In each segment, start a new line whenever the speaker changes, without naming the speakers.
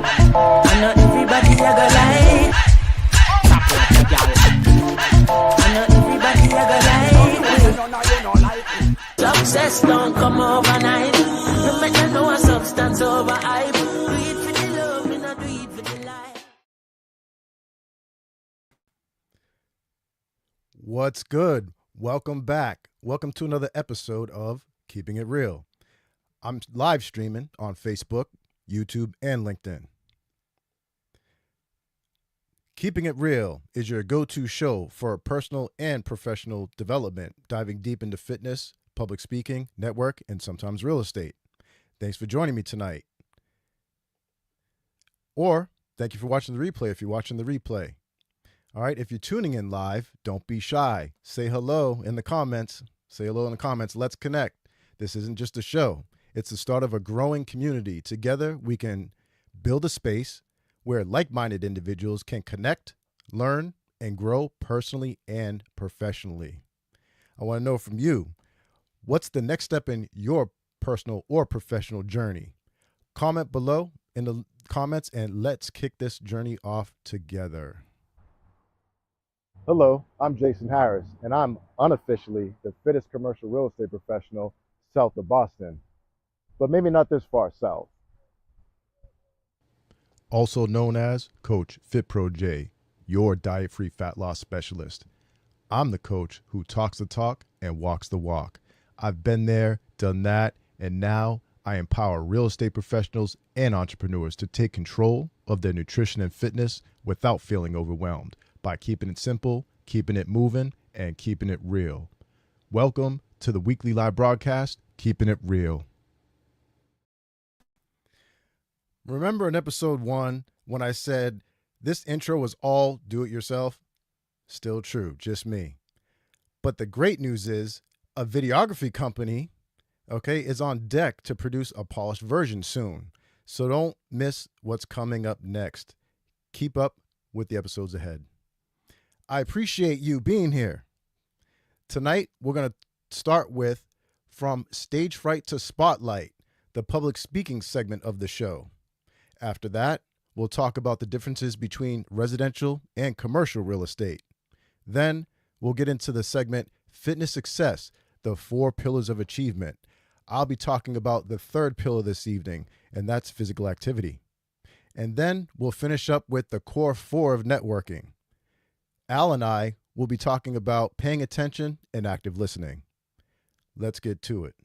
I know everybody a go lie. I know everybody a go lie. Success don't come overnight. No matter no a substance over hype. Do it for the love, we not do it for the life.
What's good? Welcome back. Welcome to another episode of Keeping It Real. I'm live streaming on Facebook, YouTube, and LinkedIn. Keeping It Real is your go-to show for personal and professional development, diving deep into fitness, public speaking, network, and sometimes real estate. Thanks for joining me tonight. Or thank you for watching the replay if you're watching the replay. All right, if you're tuning in live, don't be shy. Say hello in the comments. Say hello in the comments. Let's connect. This isn't just a show. It's the start of a growing community. Together, we can build a space where like-minded individuals can connect, learn, and grow personally and professionally. I want to know from you, what's the next step in your personal or professional journey? Comment below in the comments and let's kick this journey off together. Hello, I'm Jason Harris, and I'm unofficially the fittest commercial real estate professional south of Boston, but maybe not this far south. Also known as Coach FitPro J, your diet-free fat loss specialist. I'm the coach who talks the talk and walks the walk. I've been there, done that, and now I empower real estate professionals and entrepreneurs to take control of their nutrition and fitness without feeling overwhelmed by keeping it simple, keeping it moving, and keeping it real. Welcome to the weekly live broadcast, Keeping It Real. Remember in episode 1 when I said this intro was all do-it-yourself? Still true, just me. But the great news is a videography company, is on deck to produce a polished version soon. So don't miss what's coming up next. Keep up with the episodes ahead. I appreciate you being here. Tonight, we're going to start with From Stage Fright to Spotlight, the public speaking segment of the show. After that, we'll talk about the differences between residential and commercial real estate. Then we'll get into the segment Fitness Success, the 4 pillars of achievement. I'll be talking about the third pillar this evening, and that's physical activity. And then we'll finish up with the core 4 of networking. Al and I will be talking about paying attention and active listening. Let's get to it.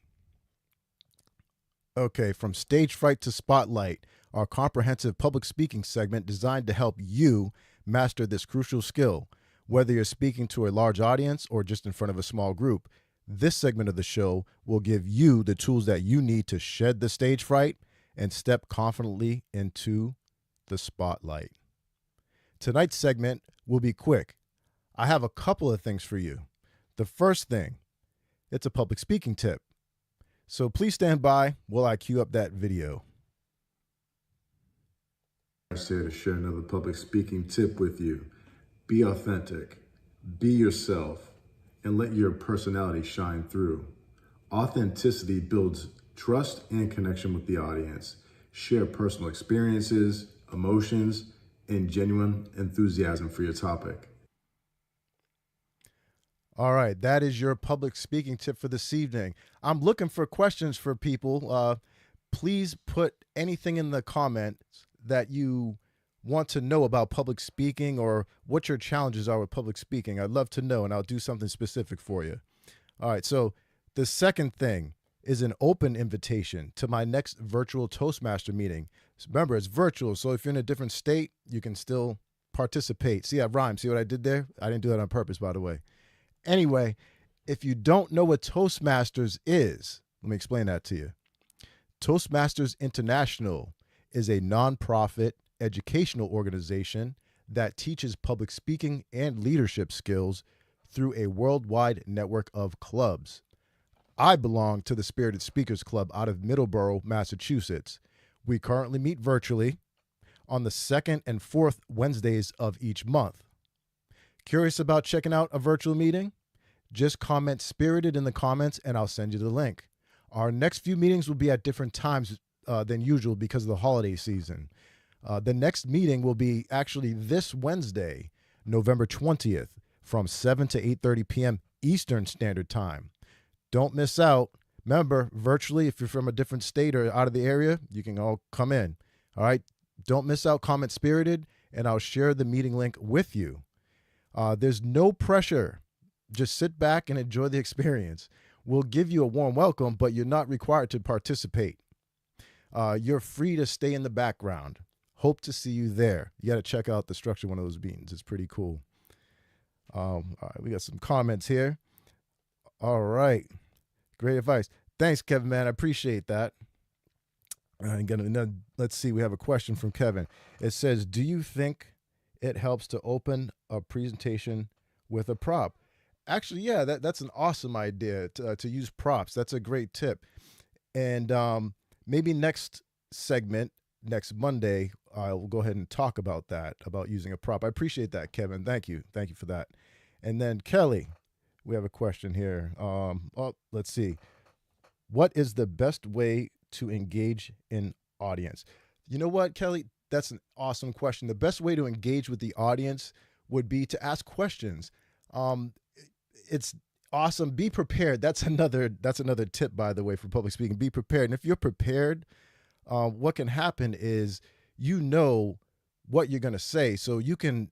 Okay, From Stage Fright to Spotlight, our comprehensive public speaking segment designed to help you master this crucial skill. Whether you're speaking to a large audience or just in front of a small group, this segment of the show will give you the tools that you need to shed the stage fright and step confidently into the spotlight. Tonight's segment will be quick. I have a couple of things for you. The first thing, it's a public speaking tip. So please stand by while I cue up that video. I'm here to share another public speaking tip with you. Be authentic, be yourself, and let your personality shine through. Authenticity builds trust and connection with the audience. Share personal experiences, emotions, and genuine enthusiasm for your topic. All right, that is your public speaking tip for this evening. I'm looking for questions for people. Please put anything in the comments that you want to know about public speaking or what your challenges are with public speaking. I'd love to know, and I'll do something specific for you. All right, so the second thing is an open invitation to my next virtual Toastmaster meeting. Remember, it's virtual, so if you're in a different state, you can still participate. See, I rhymed. See what I did there? I didn't do that on purpose, by the way. Anyway, if you don't know what Toastmasters is, let me explain that to you. Toastmasters International is a nonprofit educational organization that teaches public speaking and leadership skills through a worldwide network of clubs. I belong to the Spirited Speakers Club out of Middleborough, Massachusetts. We currently meet virtually on the second and fourth Wednesdays of each month. Curious about checking out a virtual meeting? Just comment Spirited in the comments and I'll send you the link. Our next few meetings will be at different times than usual because of the holiday season. The next meeting will be actually this Wednesday, November 20th, from 7 to 8:30 p.m. Eastern Standard Time. Don't miss out. Remember, virtually, if you're from a different state or out of the area, you can all come in. All right? Don't miss out. Comment Spirited, and I'll share the meeting link with you. There's no pressure. Just sit back and enjoy the experience. We'll give you a warm welcome, but you're not required to participate. You're free to stay in the background. Hope to see you there. You got to check out the structure of one of those meetings. It's pretty cool. All right, we got some comments here. All right. Great advice. Thanks, Kevin, man. I appreciate that. Let's see. We have a question from Kevin. It says, do you think it helps to open a presentation with a prop? Actually, yeah, that's an awesome idea to use props. That's a great tip. And maybe next segment, next Monday, I'll go ahead and talk about that, about using a prop. I appreciate that, Kevin. Thank you. Thank you for that. And then Kelly, we have a question here. Let's see. What is the best way to engage an audience? You know what, Kelly? That's an awesome question. The best way to engage with the audience would be to ask questions. It's awesome. Be prepared. That's another tip, by the way, for public speaking. Be prepared. And if you're prepared, what can happen is you know what you're going to say, so you can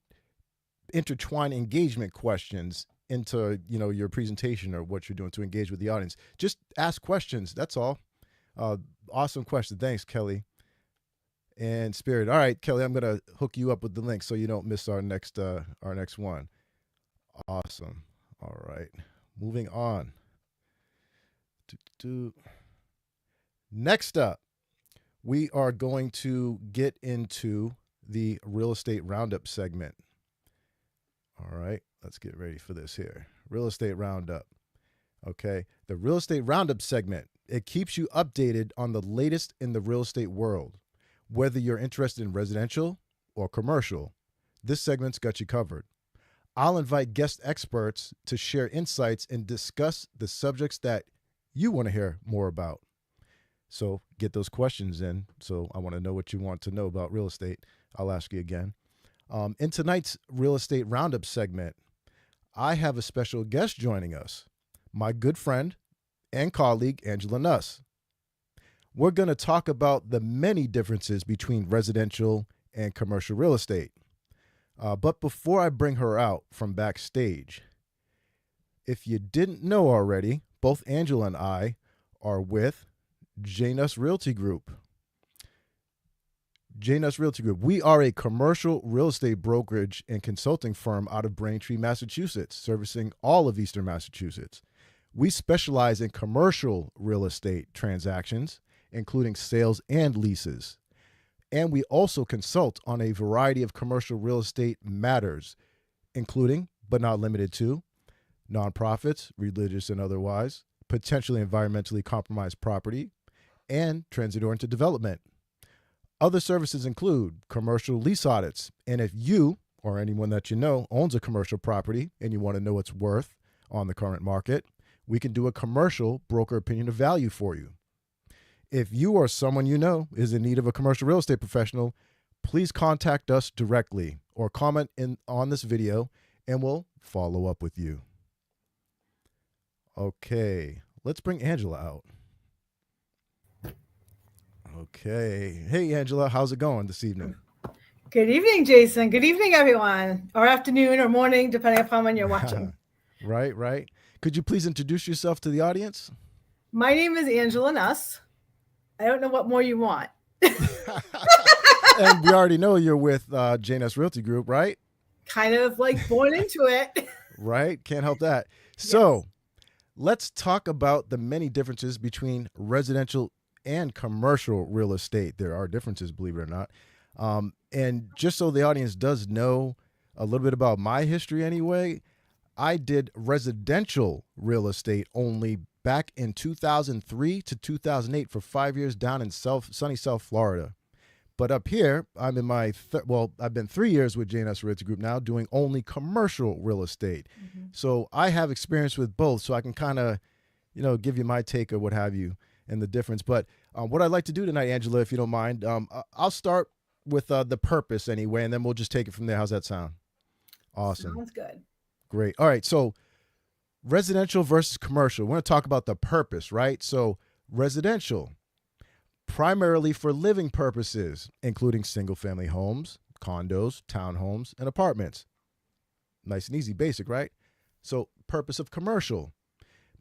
intertwine engagement questions into your presentation or what you're doing to engage with the audience. Just ask questions. That's all. Awesome question. Thanks, Kelly. And Spirit. All right, Kelly, I'm going to hook you up with the link so you don't miss our next one. Awesome. All right. Moving on. Next up, we are going to get into the real estate roundup segment. All right, let's get ready for this here. Real estate roundup. Okay, the real estate roundup segment. It keeps you updated on the latest in the real estate world. Whether you're interested in residential or commercial, this segment's got you covered. I'll invite guest experts to share insights and discuss the subjects that you want to hear more about. So get those questions in. So I want to know what you want to know about real estate. I'll ask you again. In tonight's real estate roundup segment, I have a special guest joining us, my good friend and colleague, Angela Nuss. We're going to talk about the many differences between residential and commercial real estate. But before I bring her out from backstage, if you didn't know already, both Angela and I are with J. Nuss Realty Group. J. Nuss Realty Group. We are a commercial real estate brokerage and consulting firm out of Braintree, Massachusetts, servicing all of Eastern Massachusetts. We specialize in commercial real estate transactions, including sales and leases. And we also consult on a variety of commercial real estate matters, including, but not limited to, nonprofits, religious and otherwise, potentially environmentally compromised property, and transit-oriented development. Other services include commercial lease audits. And if you or anyone that you know owns a commercial property and you want to know its worth on the current market, we can do a commercial broker opinion of value for you. If you or someone you know is in need of a commercial real estate professional, please contact us directly or comment on this video and we'll follow up with you. Okay, let's bring Angela out. Okay. Hey, Angela, how's it going this evening?
Good evening, Jason. Good evening, everyone. Or afternoon or morning, depending upon when you're watching.
Right. Could you please introduce yourself to the audience?
My name is Angela Nuss. I don't know what more you want.
And we already know you're with J. Nuss Realty Group, right?
Kind of like born into it.
Right. Can't help that. So let's talk about the many differences between residential and commercial real estate. There are differences, believe it or not. And just so the audience does know a little bit about my history anyway, I did residential real estate only back in 2003 to 2008 for 5 years down in sunny South Florida. But up here, I'm in my, I've been 3 years with J. Nuss Realty Group now doing only commercial real estate. Mm-hmm. So I have experience with both, so I can kind of, give you my take or what have you and the difference. But what I'd like to do tonight, Angela, if you don't mind, I'll start with the purpose anyway, and then we'll just take it from there. How's that sound? Awesome.
Sounds good.
Great. All right. So residential versus commercial. We're going to talk about the purpose, right? So residential, primarily for living purposes, including single-family homes, condos, townhomes, and apartments. Nice and easy, basic, right? So purpose of commercial.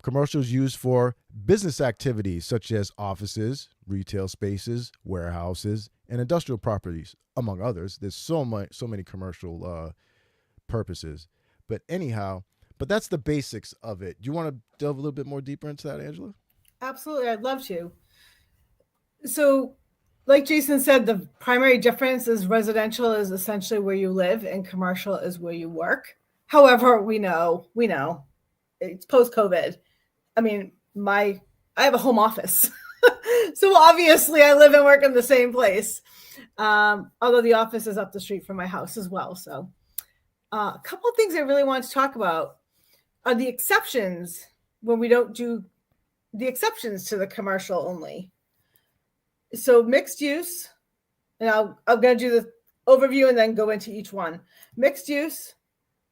Commercial is used for business activities such as offices, retail spaces, warehouses, and industrial properties, among others. There's so many commercial purposes. But anyhow, that's the basics of it. Do you want to delve a little bit more deeper into that, Angela?
Absolutely. I'd love to. So, like Jason said, the primary difference is residential is essentially where you live and commercial is where you work. However, we know it's post-COVID. I mean, I have a home office. So obviously I live and work in the same place. Although the office is up the street from my house as well. So a couple of things I really want to talk about are the exceptions when we don't do the exceptions to the commercial only. So mixed use, and I'm going to do the overview and then go into each one. Mixed use,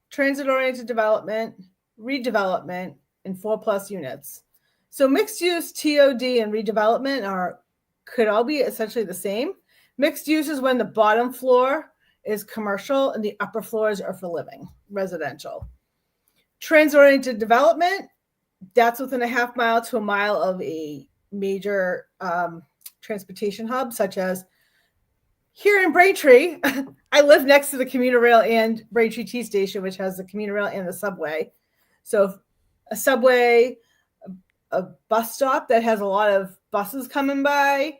transit-oriented development, redevelopment, and 4+ units. So mixed use, TOD, and redevelopment could all be essentially the same. Mixed use is when the bottom floor is commercial and the upper floors are for living, residential. Transit-oriented development, that's within a half mile to a mile of a major transportation hub, such as here in Braintree. I live next to the commuter rail and Braintree T Station, which has the commuter rail and the subway. So a subway, a bus stop that has a lot of buses coming by,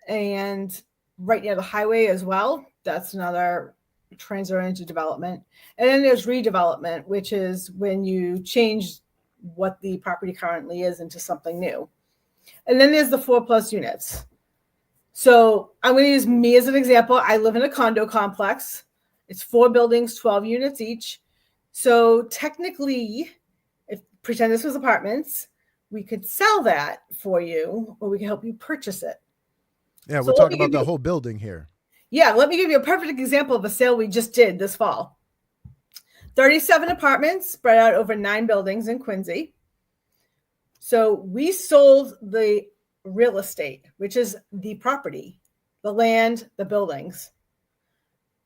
and right near the highway as well. That's another transit-oriented development. And then there's redevelopment, which is when you change what the property currently is into something new. And then there's the 4+ units. So I'm going to use me as an example. I live in a condo complex. It's 4 buildings, 12 units each. So technically, pretend this was apartments, we could sell that for you, or we can help you purchase it.
Yeah, we're talking about the whole building here.
Yeah, let me give you a perfect example of a sale we just did this fall. 37 apartments spread out over 9 buildings in Quincy. So we sold the real estate, which is the property, the land, the buildings.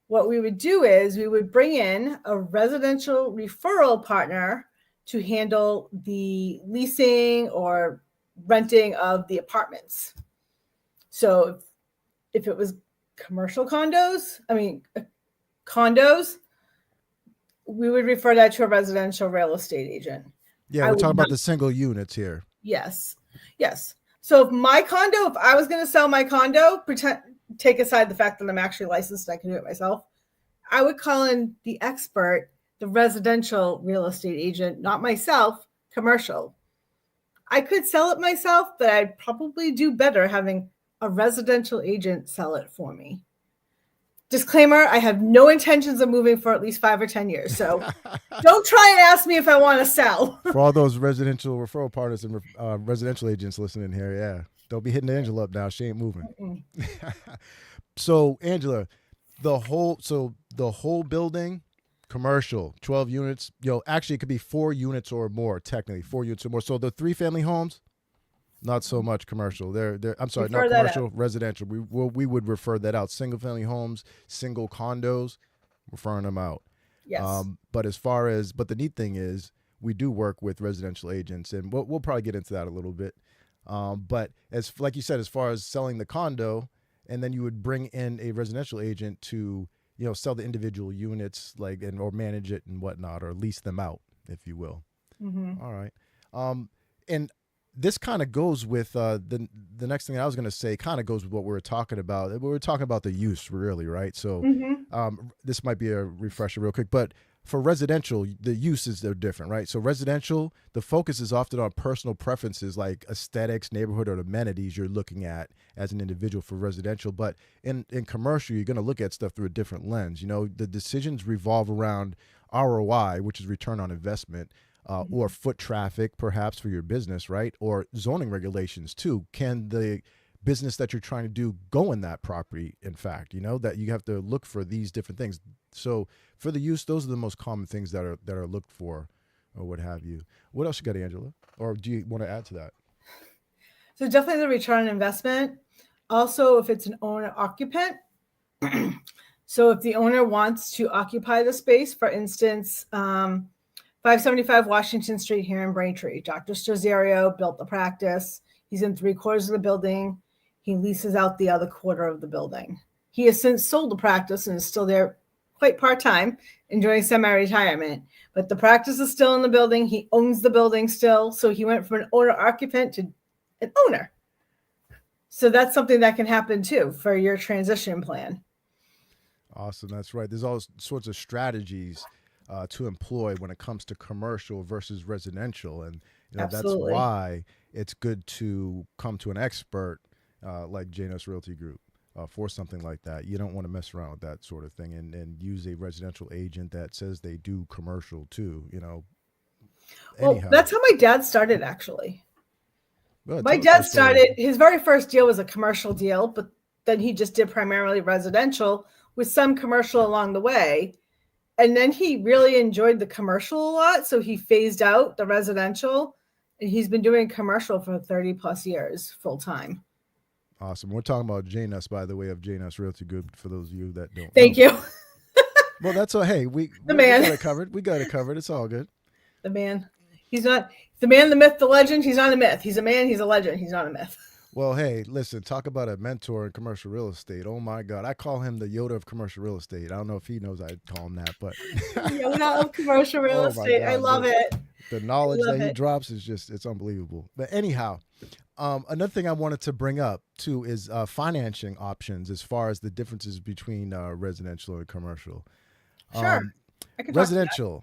What we would do is we would bring in a residential referral partner to handle the leasing or renting of the apartments. So if it was condos, we would refer that to a residential real estate agent.
Yeah, we're talking about the single units here.
Yes. So if I was going to sell my condo, take aside the fact that I'm actually licensed and I can do it myself, I would call in the expert, the residential real estate agent, not myself, commercial. I could sell it myself, but I'd probably do better having a residential agent sell it for me. Disclaimer, I have no intentions of moving for at least 5 or 10 years. So don't try and ask me if I want to sell.
For all those residential referral partners and residential agents listening here, yeah. Don't be hitting Angela up now. She ain't moving. So, Angela, the whole building, commercial, 12 units. Actually, it could be 4 units or more, technically, 4 units or more. So the 3-family homes, not so much commercial. I'm sorry, not commercial, residential. We would refer that out. Single family homes, single condos, referring them out.
Yes.
But the neat thing is we do work with residential agents, and we'll probably get into that a little bit. But like you said, as far as selling the condo, and then you would bring in a residential agent to sell the individual units, or manage it and whatnot, or lease them out, if you will.
Mm-hmm.
All right. And this kind of goes with the next thing I was going to say. Kind of goes with what we were talking about. We were talking about the use, really, right? So this might be a refresher, real quick. But for residential, the uses, they're different, right? So residential, the focus is often on personal preferences like aesthetics, neighborhood, or amenities you're looking at as an individual for residential. But in commercial, you're going to look at stuff through a different lens. The decisions revolve around ROI, which is return on investment. Or foot traffic, perhaps, for your business, right? Or zoning regulations, too. Can the business that you're trying to do go in that property, in fact, that you have to look for these different things. So for the use, those are the most common things that are looked for, or what have you. What else you got, Angela? Or do you want to add to that?
So definitely the return on investment. Also, if it's an owner occupant. So if the owner wants to occupy the space, for instance, 575 Washington Street here in Braintree, Dr. Stozario built the practice. He's in 3/4 of the building. He leases out the other quarter of the building. He has since sold the practice and is still there quite part-time, enjoying semi-retirement. But the practice is still in the building. He owns the building still. So he went from an owner-occupant to an owner. So that's something that can happen too for your transition plan.
Awesome. That's right. There's all sorts of strategies to employ when it comes to commercial versus residential. And that's why it's good to come to an expert like Janus Realty Group for something like that. You don't want to mess around with that sort of thing and use a residential agent that says they do commercial too,
Well,
Anyhow.
that's how my dad started, actually.
Well,
my dad started, his very first deal was a commercial deal, but then he just did primarily residential with some commercial along the way. And then he really enjoyed the commercial a lot. So he phased out the residential, and he's been doing commercial for 30 plus years full time.
Awesome. We're talking about Janus, by the way, of Janus Realty Group, for those of you that don't
Thank
know.
you.
Well, that's all. Hey, we got it covered. We got it covered. It's all good.
The man. He's not the man, the myth, the legend. He's not a myth. He's a man. He's a legend. He's not a myth.
Well, hey, listen, talk about a mentor in commercial real estate. Oh, my God. I call him the Yoda of commercial real estate. I don't know if he knows I call him that, but.
Yoda of commercial real estate. God, I love it.
The knowledge that he drops is it's unbelievable. But anyhow, another thing I wanted to bring up, too, is financing options as far as the differences between residential and commercial.
Sure. I can
residential,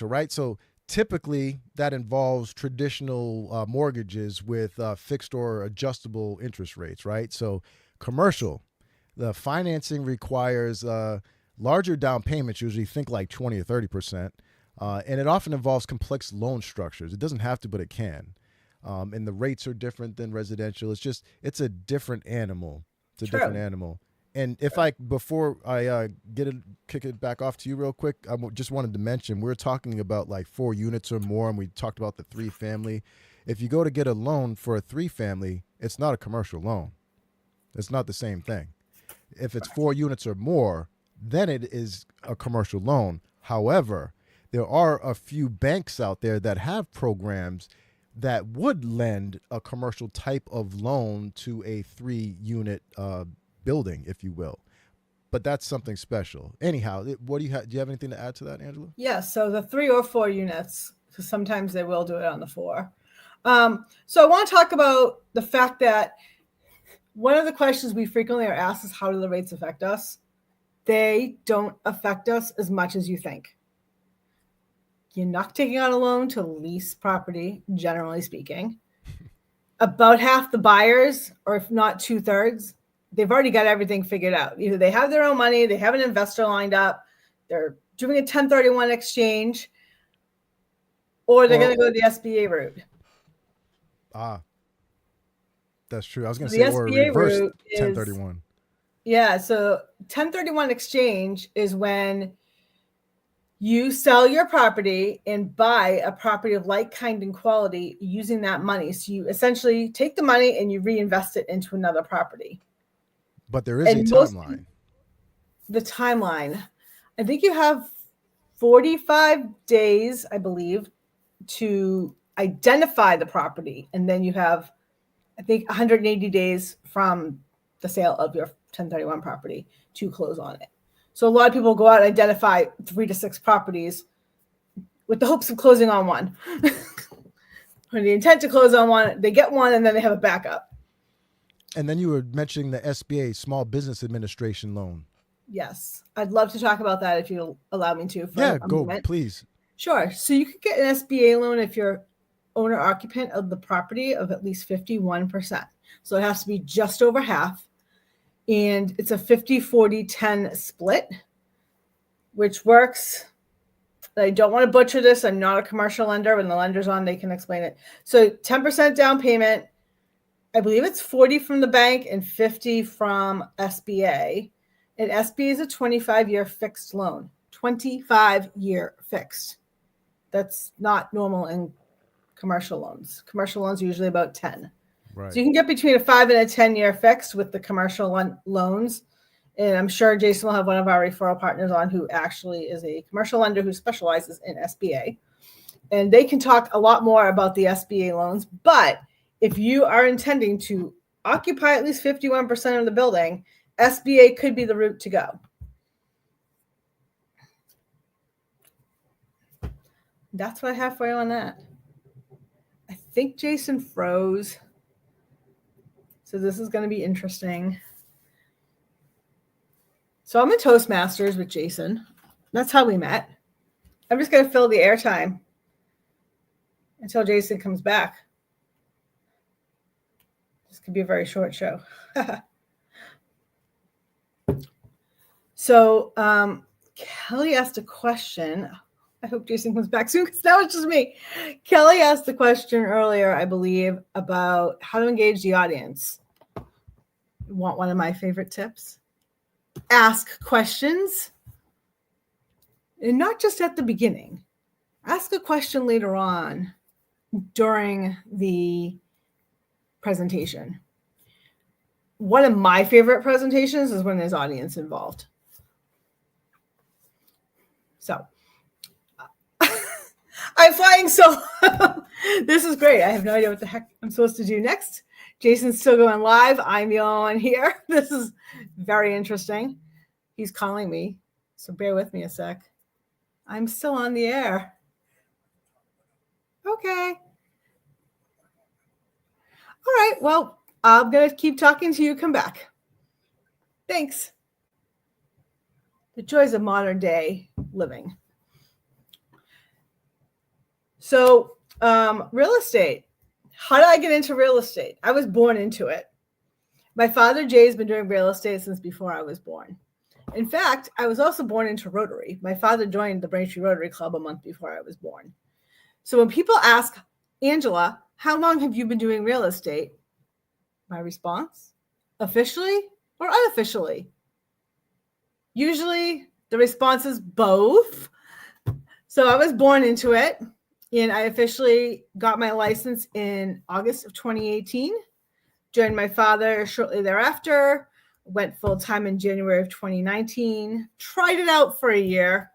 right? So typically that involves traditional mortgages with fixed or adjustable interest rates, right? So commercial, the financing requires larger down payments, usually think like 20 or 30%. And it often involves complex loan structures. It doesn't have to, but it can. And the rates are different than residential. It's a different animal. It's a different animal. And before I kick it back off to you real quick, I just wanted to mention, we're talking about like 4 units or more, and we talked about the 3-family. If you go to get a loan for a 3-family, it's not a commercial loan. It's not the same thing. If it's 4 units or more, then it is a commercial loan. However, there are a few banks out there that have programs that would lend a commercial type of loan to a 3-unit building, if you will. But that's something special. Anyhow, what do you have? Do you have anything to add to that, Angela?
Yes. So the 3 or 4 units, because sometimes they will do it on the 4. So I want to talk about the fact that one of the questions we frequently are asked is, how do the rates affect us? They don't affect us as much as you think. You're not taking out a loan to lease property, generally speaking. About half the buyers, or if not 2/3, they've already got everything figured out. Either they have their own money, they have an investor lined up, they're doing a 1031 exchange, or they're going to go the SBA route.
That's true. I was going to say, or reverse 1031.
Yeah, so 1031 exchange is when you sell your property and buy a property of like kind and quality using that money. So you essentially take the money and you reinvest it into another property.
But there is a timeline.
The timeline. I think you have 45 days, I believe, to identify the property. And then you have, I think, 180 days from the sale of your 1031 property to close on it. So a lot of people go out and identify 3 to 6 properties with the hopes of closing on one. With the intent to close on one, they get one and then they have a backup.
And then you were mentioning the SBA, Small Business Administration loan.
Yes. I'd love to talk about that if you'll allow me to.
Yeah, go, please.
Sure. So you could get an SBA loan if you're owner occupant of the property of at least 51%. So it has to be just over half. And it's a 50-40-10 split, which works. I don't want to butcher this. I'm not a commercial lender. When the lender's on, they can explain it. So 10% down payment, I believe it's 40 from the bank and 50 from SBA. And SBA is a 25-year fixed loan. 25-year fixed. That's not normal in commercial loans. Commercial loans are usually about 10.
Right.
So you can get between a 5 and a 10-year fixed with the commercial loans. And I'm sure Jason will have one of our referral partners on who actually is a commercial lender who specializes in SBA. And they can talk a lot more about the SBA loans. But if you are intending to occupy at least 51% of the building, SBA could be the route to go. That's what I have for you on that. I think Jason froze. So this is going to be interesting. So I'm a Toastmasters with Jason. That's how we met. I'm just going to fill the airtime until Jason comes back. This could be a very short show. So Kelly asked a question. I hope Jason comes back soon because now it's just me. Kelly asked a question earlier, I believe, about how to engage the audience. You want one of my favorite tips? Ask questions. And not just at the beginning. Ask a question later on during the presentation. One of my favorite presentations is when there's audience involved. So I'm flying solo. This is great. I have no idea what the heck I'm supposed to do next. Jason's still going live. I'm the only one here. This is very interesting. He's calling me, so bear with me a sec. I'm still on the air. Okay. All right. Well, I'm going to keep talking to you. Come back. Thanks. The joys of modern day living. So, real estate. How did I get into real estate? I was born into it. My father, Jay, has been doing real estate since before I was born. In fact, I was also born into Rotary. My father joined the Braintree Rotary Club a month before I was born. So when people ask, Angela, how long have you been doing real estate? My response, officially or unofficially? Usually the response is both. So I was born into it, and I officially got my license in August of 2018. Joined my father shortly thereafter, went full-time in January of 2019, tried it out for a year.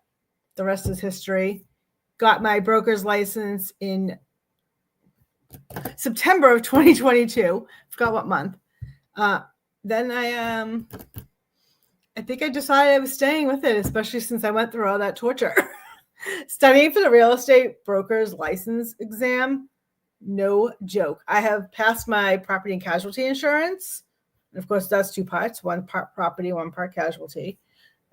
The rest is history. Got my broker's license in September of 2022. Forgot what month. Then I think I decided I was staying with it, especially since I went through all that torture. Studying for the real estate broker's license exam, no joke. I have passed my property and casualty insurance. And of course, that's two parts, one part property, one part casualty.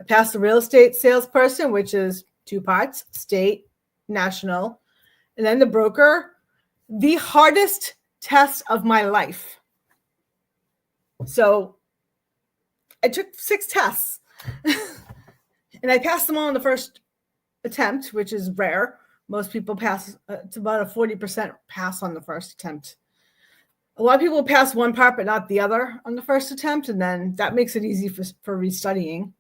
I passed the real estate salesperson, which is two parts, state, national. And then the broker, the hardest test of my life. So I took 6 tests and I passed them all in the first attempt, which is rare. Most people pass, it's about a 40% pass on the first attempt. A lot of people pass one part, but not the other on the first attempt. And then that makes it easy for restudying.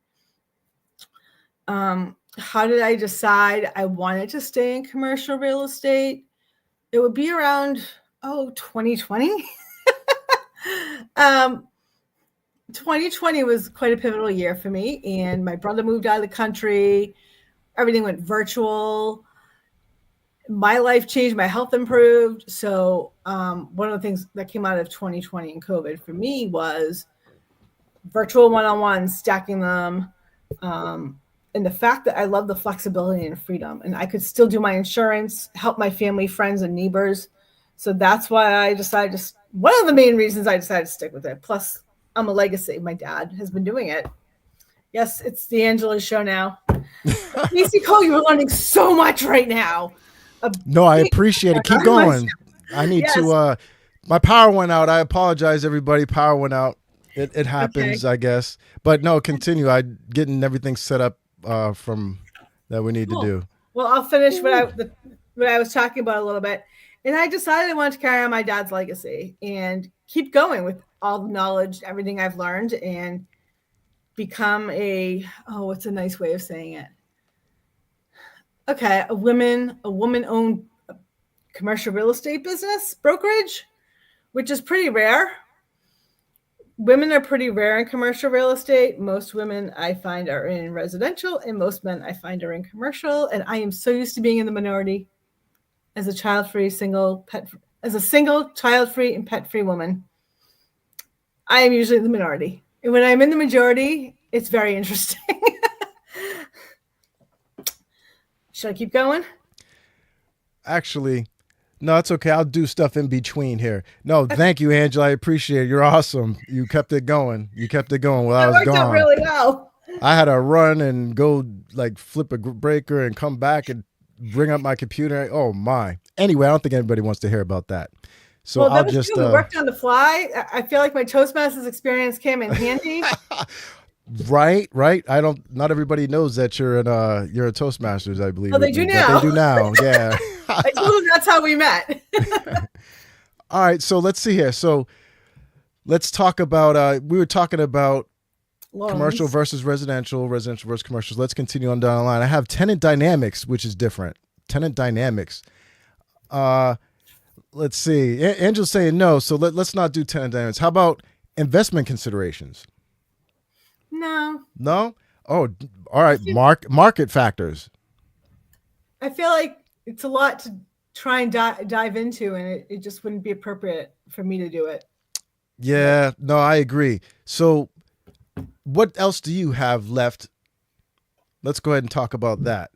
How did I decide I wanted to stay in commercial real estate? It would be around, 2020. 2020 was quite a pivotal year for me. And my brother moved out of the country. Everything went virtual. My life changed. My health improved. So one of the things that came out of 2020 and COVID for me was virtual one-on-ones, stacking them. And the fact that I love the flexibility and freedom. And I could still do my insurance, help my family, friends, and neighbors. So that's why I decided to, one of the main reasons I decided to stick with it. Plus, I'm a legacy. My dad has been doing it. Yes, it's the Angela show now. Casey Cole, you are learning so much right now.
No, I appreciate it. Keep going. I need to, my power went out. I apologize, everybody. Power went out. It happens, okay. I guess. But no, continue. I'm getting everything set up from that we need to do.
Well, I'll finish what I was talking about a little bit. And I decided I wanted to carry on my dad's legacy. And keep going with all the knowledge, everything I've learned, and become what's a nice way of saying it? Okay, a woman-owned commercial real estate business brokerage, which is pretty rare. Women are pretty rare in commercial real estate. Most women I find are in residential, and most men I find are in commercial. And I am so used to being in the minority as a single, child-free, and pet-free woman. I am usually the minority. And when I'm in the majority, it's very interesting. Should I keep going?
Actually, no, it's okay. I'll do stuff in between here. No, thank you, Angela. I appreciate it. You're awesome. You kept it going. While I was
worked
gone.
out really well.
I had to run and go like flip a breaker and come back and bring up my computer. Oh my. Anyway, I don't think anybody wants to hear about that. So I'll just
we worked on the fly. I feel like my Toastmasters experience came in handy.
Right. Not everybody knows that you're a Toastmasters, I believe.
Oh, they do now.
They do now. Yeah.
I told them that's how we met.
All right. So let's see here. So let's talk about, we were talking about loans. Commercial versus residential versus commercials. Let's continue on down the line. I have tenant dynamics, which is different. Tenant dynamics. Let's see. Angela's saying no. So let's not do tenant dynamics. How about investment considerations? No? Oh, all right. Market factors.
I feel like it's a lot to try and dive into, and it just wouldn't be appropriate for me to do it.
Yeah, no, I agree. So what else do you have left? Let's go ahead and talk about that.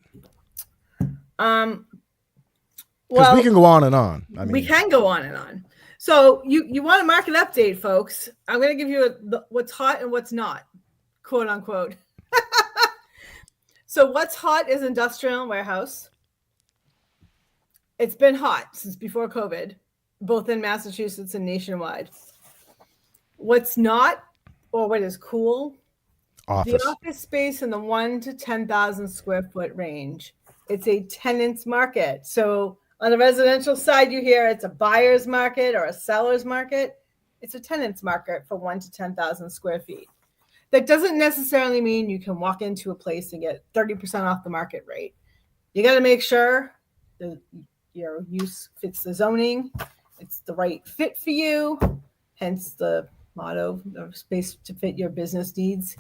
Because we can go on and on.
We can go on and on. So you want a market update, folks. I'm going to give you what's hot and what's not, quote unquote. So what's hot is industrial and warehouse. It's been hot since before COVID, both in Massachusetts and nationwide. What's not, or what is cool,
office.
The office space in the 1 to 10,000 square foot range. It's a tenant's market. So on the residential side, you hear it's a buyer's market or a seller's market. It's a tenant's market for 1 to 10,000 square feet. That doesn't necessarily mean you can walk into a place and get 30% off the market rate. You got to make sure that your use fits the zoning. It's the right fit for you. Hence the motto of space to fit your business needs.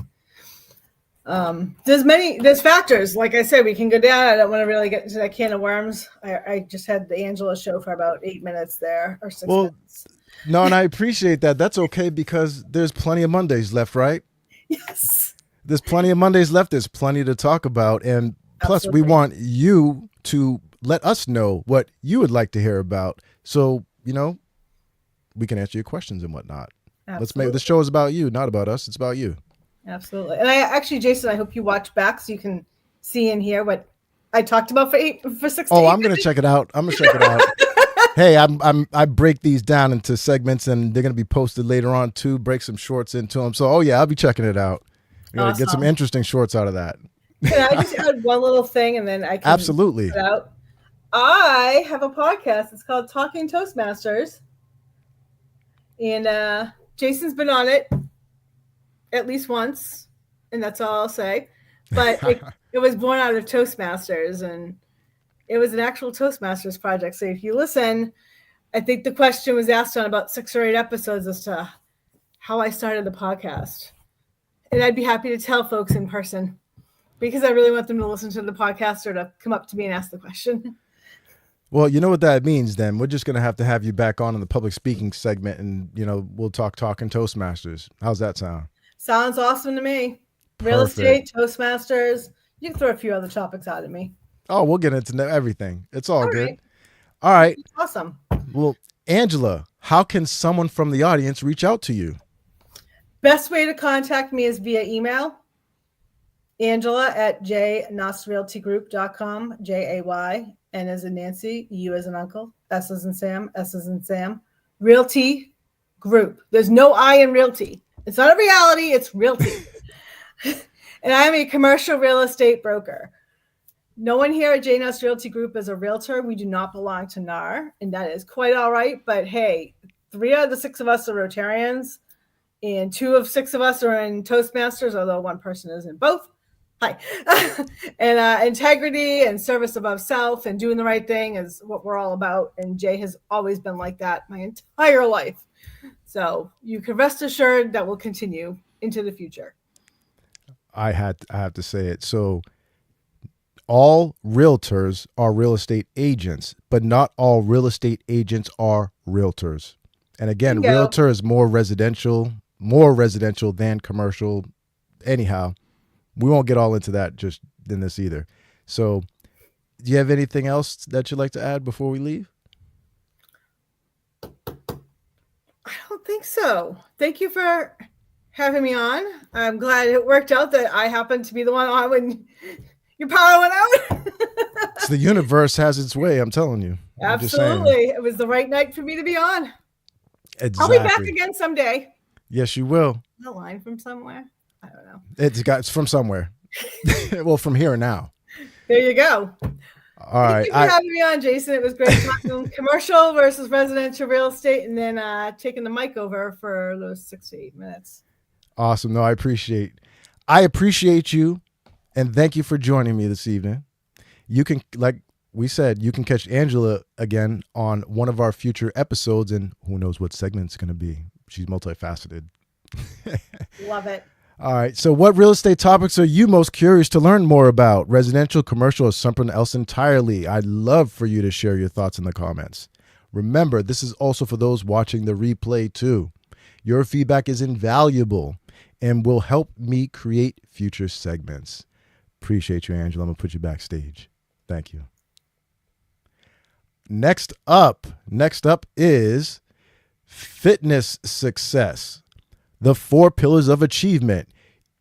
There's factors. Like I said, we can go down. I don't want to really get into that can of worms. I just had the Angela show for about 8 minutes there, or 6 minutes.
No, and I appreciate that. That's okay because there's plenty of Mondays left, right?
Yes.
There's plenty of Mondays left. There's plenty to talk about. And plus, Absolutely. We want you to let us know what you would like to hear about. So, we can answer your questions and whatnot. Absolutely. Let's make the show is about you, not about us. It's about you.
Absolutely. And Jason, I hope you watch back so you can see and hear what I talked about for 6
Oh, I'm going to check it out. Hey, I break these down into segments and they're going to be posted later on too, break some shorts into them. So, I'll be checking it out. We're going to get some interesting shorts out of that.
Can I just add one little thing and then I can
Absolutely.
Put it out? I have a podcast. It's called Talking Toastmasters. And Jason's been on it at least once, and that's all I'll say. But it was born out of Toastmasters, and it was an actual Toastmasters project. So if you listen, I think the question was asked on about 6 or 8 episodes as to how I started the podcast. And I'd be happy to tell folks in person because I really want them to listen to the podcast or to come up to me and ask the question.
Well, you know what that means then. We're just going to have you back on in the public speaking segment and, we'll talking Toastmasters. How's that sound? Sounds
awesome to me. Real estate, Toastmasters. You can throw a few other topics out at me.
Oh, we'll get into everything. It's all good. Right. All right.
Awesome.
Well, Angela, how can someone from the audience reach out to you?
Best way to contact me is via email. Angela@jnosrealtygroup.com, JAY, N as in Nancy, U as in uncle, S as in Sam, S as in Sam, Realty Group. There's no I in realty. It's not a reality, it's realty. And I'm a commercial real estate broker. No one here at JNOS Realty Group is a realtor. We do not belong to NAR, and that is quite all right. But hey, 3 out of the 6 of us are Rotarians, and 2 of 6 of us are in Toastmasters, although one person is in both. Hi. And integrity and service above self and doing the right thing is what we're all about. And Jay has always been like that my entire life. So you can rest assured that will continue into the future.
I have to say it. So all realtors are real estate agents, but not all real estate agents are realtors. And again, realtor is more residential than commercial. Anyhow, we won't get all into that just in this either. So do you have anything else that you'd like to add before we leave?
I don't think so. Thank you for having me on. I'm glad it worked out that I happened to be the one on when your power went out.
So the universe has its way, I'm telling you.
Absolutely. It was the right night for me to be on.
Exactly.
I'll be back again someday.
Yes, you will.
A line from somewhere? I don't know.
It's from somewhere. Well, from here now.
There you go.
All right.
Thank you for having me on, Jason. It was great talking commercial versus residential real estate, and then taking the mic over for those 6 to 8 minutes.
Awesome. No, I appreciate you, and thank you for joining me this evening. You can, like we said, you can catch Angela again on one of our future episodes, and who knows what segment it's going to be. She's multifaceted.
Love it.
All right. So what real estate topics are you most curious to learn more about? Residential, commercial, or something else entirely? I'd love for you to share your thoughts in the comments. Remember, this is also for those watching the replay too. Your feedback is invaluable and will help me create future segments. Appreciate you, Angela. I'm going to put you backstage. Thank you. Next up is fitness success. The 4 pillars of achievement.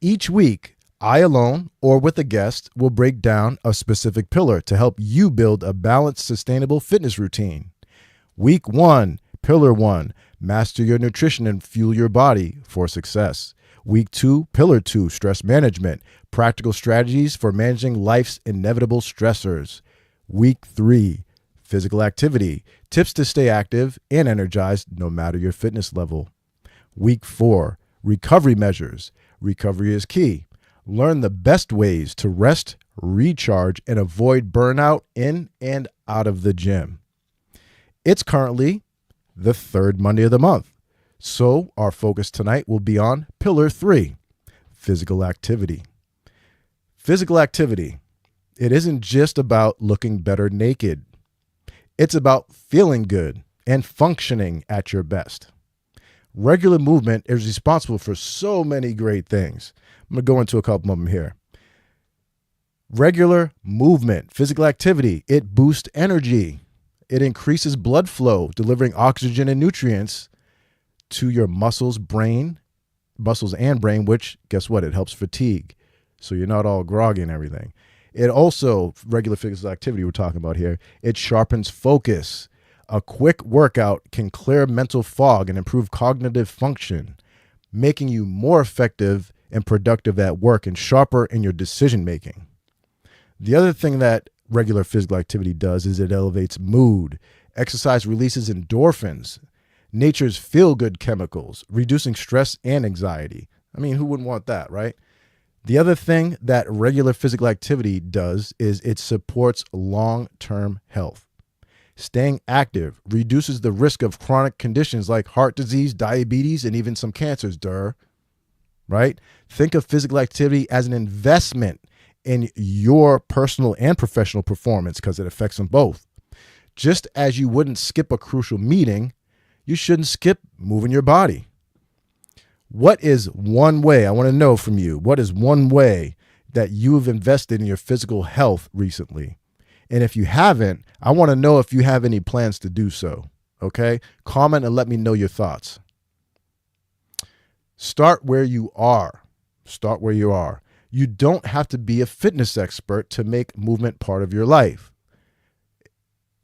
Each week, I alone or with a guest will break down a specific pillar to help you build a balanced, sustainable fitness routine. Week 1, Pillar 1, master your nutrition and fuel your body for success. Week 2, Pillar 2, stress management, practical strategies for managing life's inevitable stressors. Week 3, physical activity, tips to stay active and energized no matter your fitness level. Week 4, recovery measures. Recovery is key. Learn the best ways to rest, recharge, and avoid burnout in and out of the gym. It's currently the 3rd Monday of the month. So our focus tonight will be on Pillar 3, physical activity. Physical activity. It isn't just about looking better naked. It's about feeling good and functioning at your best. Regular movement is responsible for so many great things. I'm going to go into a couple of them here. Regular movement, physical activity, it boosts energy. It increases blood flow, delivering oxygen and nutrients to your muscles and brain, which, guess what? It helps fatigue. So you're not all groggy and everything. It also, regular physical activity we're talking about here, it sharpens focus. A quick workout can clear mental fog and improve cognitive function, making you more effective and productive at work and sharper in your decision making. The other thing that regular physical activity does is it elevates mood. Exercise releases endorphins, nature's feel-good chemicals, reducing stress and anxiety. I mean, who wouldn't want that, right? The other thing that regular physical activity does is it supports long-term health. Staying active reduces the risk of chronic conditions like heart disease, diabetes, and even some cancers, right? Think of physical activity as an investment in your personal and professional performance because it affects them both. Just as you wouldn't skip a crucial meeting, you shouldn't skip moving your body. What is one way, I want to know from you, what is one way that you've invested in your physical health recently? And if you haven't, I want to know if you have any plans to do so. Okay? Comment and let me know your thoughts. Start where you are. Start where you are. You don't have to be a fitness expert to make movement part of your life.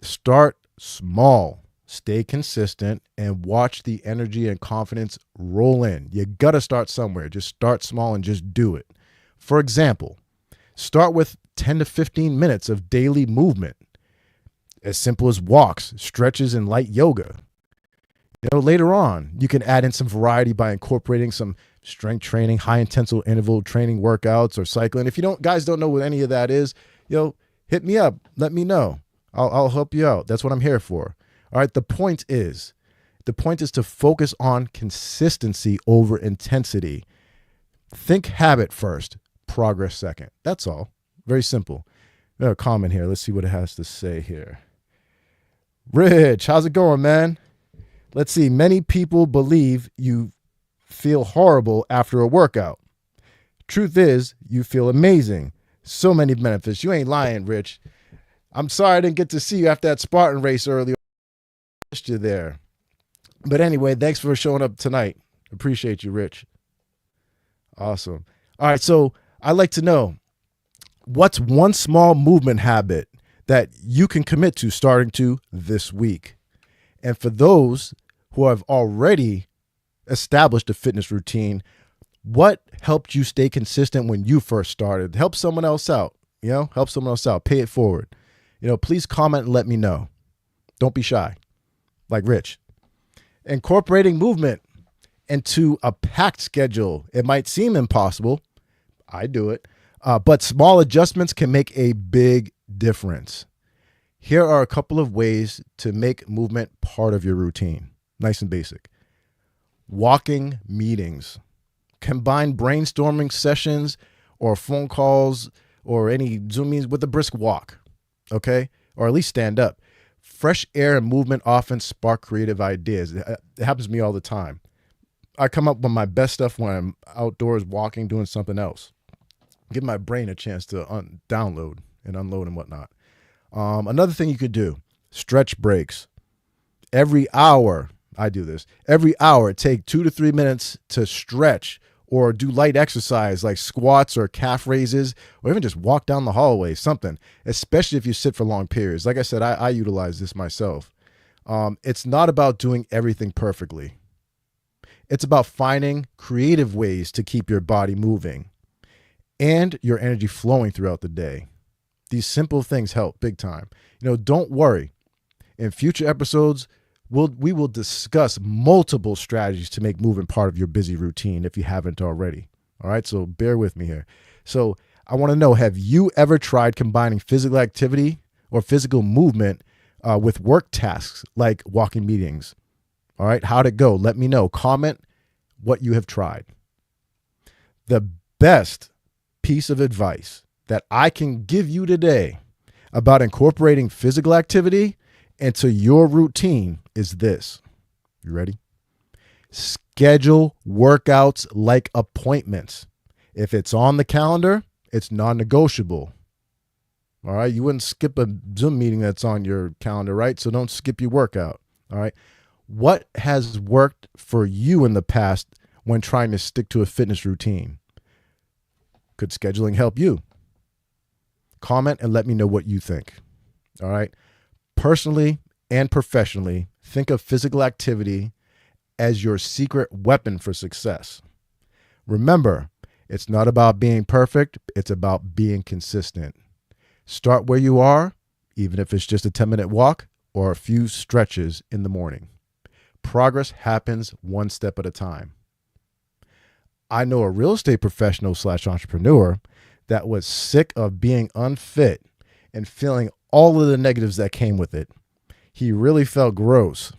Start small. Stay consistent and watch the energy and confidence roll in. You got to start somewhere. Just start small and just do it. For example, start with 10 to 15 minutes of daily movement, as simple as walks, stretches, and light yoga. Later on, you can add in some variety by incorporating some strength training, high intensity interval training workouts, or cycling. If you guys don't know what any of that is, hit me up. Let me know. I'll help you out. That's what I'm here for. All right. The point is to focus on consistency over intensity. Think habit first, progress second. That's all. Very simple. We have a comment here. Let's see what it has to say here. Rich, how's it going, man? Let's see. Many people believe you feel horrible after a workout. Truth is, you feel amazing. So many benefits. You ain't lying, Rich. I'm sorry I didn't get to see you after that Spartan race earlier. I missed you there. But anyway, thanks for showing up tonight. Appreciate you, Rich. Awesome. All right, so I'd like to know, what's one small movement habit that you can commit to starting to this week? And for those who have already established a fitness routine, what helped you stay consistent when you first started? Help someone else out, help someone else out. Pay it forward. Please comment and let me know. Don't be shy, like Rich. Incorporating movement into a packed schedule. It might seem impossible. I do it. But small adjustments can make a big difference. Here are a couple of ways to make movement part of your routine. Nice and basic. Walking meetings. Combine brainstorming sessions or phone calls or any Zoom meetings with a brisk walk, okay? Or at least stand up. Fresh air and movement often spark creative ideas. It happens to me all the time. I come up with my best stuff when I'm outdoors walking, doing something else. Give my brain a chance to download and unload and whatnot. Another thing you could do, stretch breaks. Every hour, I do this. Every hour, take 2 to 3 minutes to stretch or do light exercise like squats or calf raises, or even just walk down the hallway, something, especially if you sit for long periods. Like I said, I utilize this myself. It's not about doing everything perfectly. It's about finding creative ways to keep your body moving and your energy flowing throughout the day. These simple things help big time. Don't worry. In future episodes, we will discuss multiple strategies to make movement part of your busy routine if you haven't already. All right, so bear with me here. So I want to know, have you ever tried combining physical activity or physical movement with work tasks like walking meetings? All right, how'd it go? Let me know. Comment what you have tried. The best piece of advice that I can give you today about incorporating physical activity into your routine is this. You ready? Schedule workouts like appointments. If it's on the calendar, it's non-negotiable. All right. You wouldn't skip a Zoom meeting that's on your calendar, right? So don't skip your workout. All right. What has worked for you in the past when trying to stick to a fitness routine? Could scheduling help you? Comment and let me know what you think. All right. Personally and professionally, think of physical activity as your secret weapon for success. Remember, it's not about being perfect. It's about being consistent. Start where you are, even if it's just a 10-minute walk or a few stretches in the morning. Progress happens one step at a time. I know a real estate professional / entrepreneur that was sick of being unfit and feeling all of the negatives that came with it. He really felt gross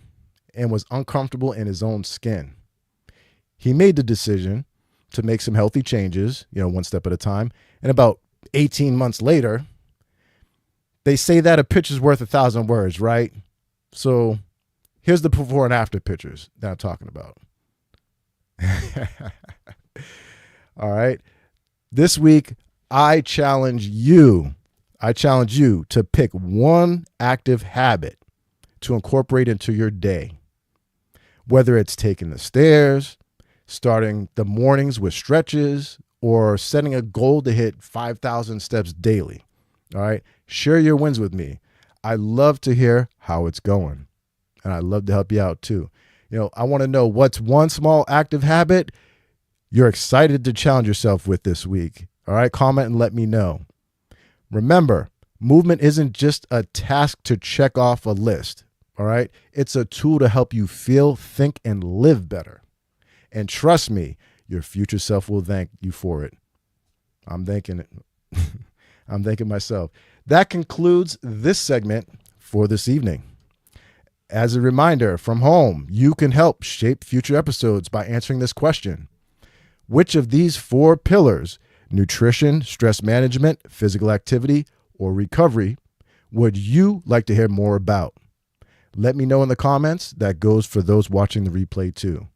and was uncomfortable in his own skin. He made the decision to make some healthy changes, one step at a time. And about 18 months later, they say that a picture's worth 1,000 words, right? So here's the before and after pictures that I'm talking about. All right. This week, I challenge you to pick one active habit to incorporate into your day. Whether it's taking the stairs, starting the mornings with stretches, or setting a goal to hit 5,000 steps daily. All right. Share your wins with me. I love to hear how it's going. And I love to help you out too. I want to know what's one small active habit you're excited to challenge yourself with this week. All right. Comment and let me know. Remember, movement isn't just a task to check off a list. All right. It's a tool to help you feel, think, and live better. And trust me, your future self will thank you for it. I'm thanking it. I'm thanking myself. That concludes this segment for this evening. As a reminder, from home, you can help shape future episodes by answering this question. Which of these 4 pillars, nutrition, stress management, physical activity, or recovery, would you like to hear more about? Let me know in the comments. That goes for those watching the replay too.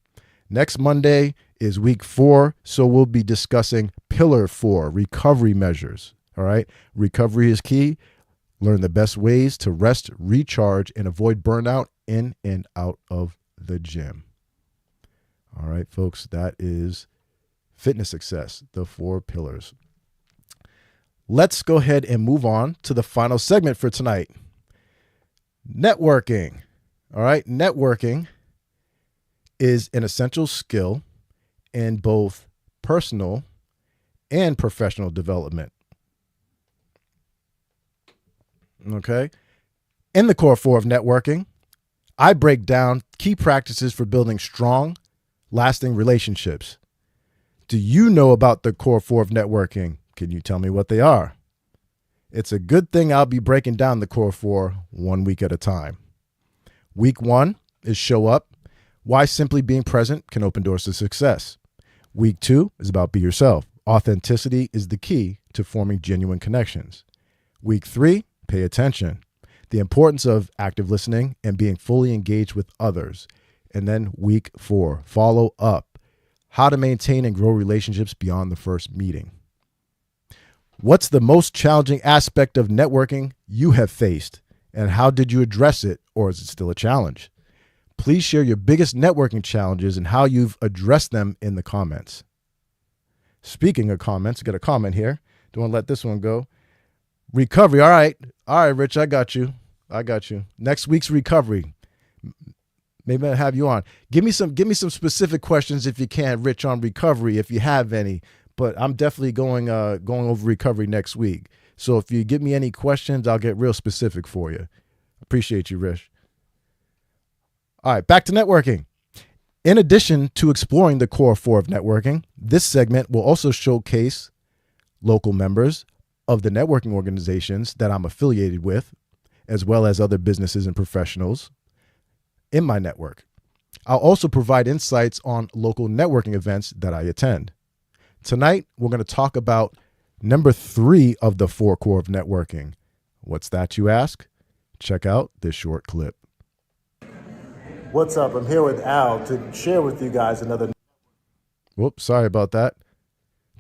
Next Monday is week 4, so we'll be discussing pillar 4, recovery measures. All right. Recovery is key. Learn the best ways to rest, recharge, and avoid burnout in and out of the gym. All right, folks, that is fitness success, the 4 pillars. Let's go ahead and move on to the final segment for tonight. Networking. All right. Networking is an essential skill in both personal and professional development. Okay. In the core 4 of networking, I break down key practices for building strong, lasting relationships. Do you know about the core 4 of networking? Can you tell me what they are? It's a good thing I'll be breaking down the core 4 1 week at a time. Week 1 is show up. Why simply being present can open doors to success. Week 2 is about be yourself. Authenticity is the key to forming genuine connections. Week 3, pay attention. The importance of active listening and being fully engaged with others. And then week 4, follow up. How to maintain and grow relationships beyond the first meeting. What's the most challenging aspect of networking you have faced, and how did you address it, or is it still a challenge? Please share your biggest networking challenges and how you've addressed them in the comments. Speaking of comments, got a comment here. Don't want to let this one go. Recovery. All right, Rich, I got you. Next week's recovery. Maybe I'll have you on. Give me some specific questions if you can, Rich, on recovery, if you have any. But I'm definitely going over recovery next week. So if you give me any questions, I'll get real specific for you. Appreciate you, Rich. All right, back to networking. In addition to exploring the core 4 of networking, this segment will also showcase local members of the networking organizations that I'm affiliated with, as well as other businesses and professionals in my network. I'll also provide insights on local networking events that I attend. Tonight, we're going to talk about number 3 of the 4 core of networking. What's that, you ask? Check out this short clip. What's up? I'm here with Al to share with you guys another. Whoops, sorry about that.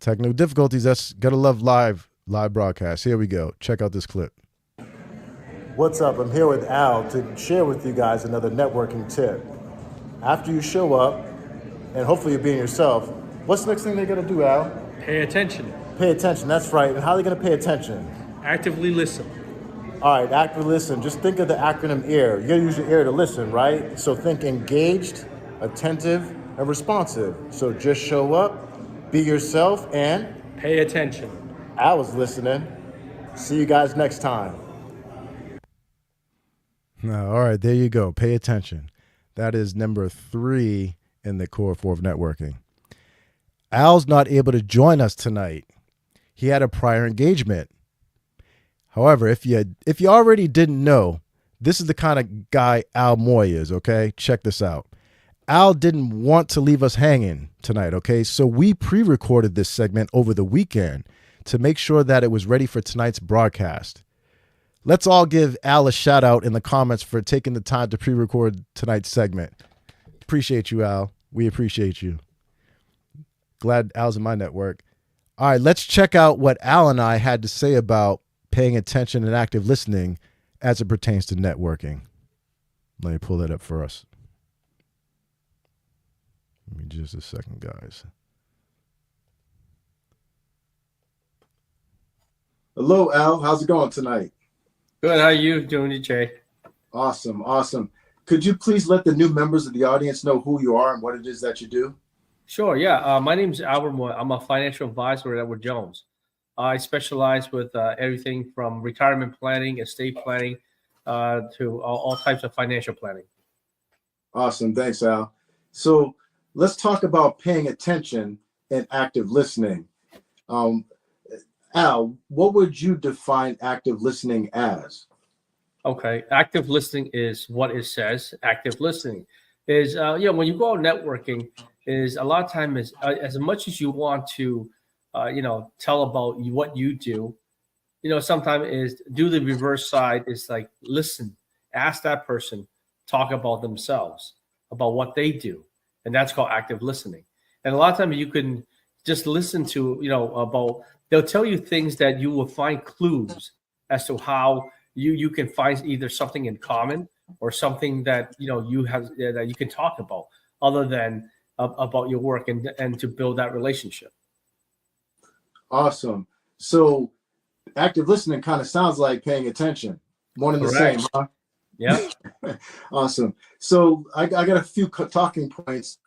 Technical difficulties. That's gotta love live broadcast. Here we go. Check out this clip. What's up? I'm here with Al to share with you guys another networking tip. After you show up, and hopefully you're being yourself, what's the next thing they're gonna do, Al?
Pay attention.
Pay attention. That's right. And how are they gonna pay attention?
Actively listen.
All right, actively listen. Just think of the acronym EAR. You gotta use your ear to listen, right? So think engaged, attentive, and responsive. So just show up, be yourself, and
pay attention.
I was listening. See you guys next time. No, all right, there you go. Pay attention. That is number 3 in the core 4 of networking. Al's not able to join us tonight. He had a prior engagement. However, if you already didn't know, this is the kind of guy Al Moy is, okay? Check this out. Al didn't want to leave us hanging tonight, okay? So we pre-recorded this segment over the weekend to make sure that it was ready for tonight's broadcast. Let's all give Al a shout out in the comments for taking the time to pre-record tonight's segment. Appreciate you, Al. We appreciate you. Glad Al's in my network. All right, let's check out what Al and I had to say about paying attention and active listening as it pertains to networking. Let me pull that up for us. Give me just a second, guys. Hello, Al. How's it going tonight?
Good. How are you doing, Jay?
Awesome. Could you please let the new members of the audience know who you are and what it is that you do?
Sure. Yeah. My name is Albert Moy. I'm a financial advisor at Edward Jones. I specialize with everything from retirement planning, estate planning, to all types of financial planning.
Awesome. Thanks, Al. So let's talk about paying attention and active listening. Al, what would you define active listening as?
Okay, active listening is what it says. Active listening is, when you go out networking, is a lot of time is as much as you want to, tell about what you do. Sometimes is do the reverse side is like listen, ask that person, talk about themselves, about what they do, and that's called active listening. And a lot of times you can just listen to, about they'll tell you things that you will find clues as to how you can find either something in common or something that you have that you can talk about other than about your work and to build that relationship.
Awesome. So active listening kind of sounds like paying attention. One and the same, huh?
Yeah.
Awesome. So I got a few talking points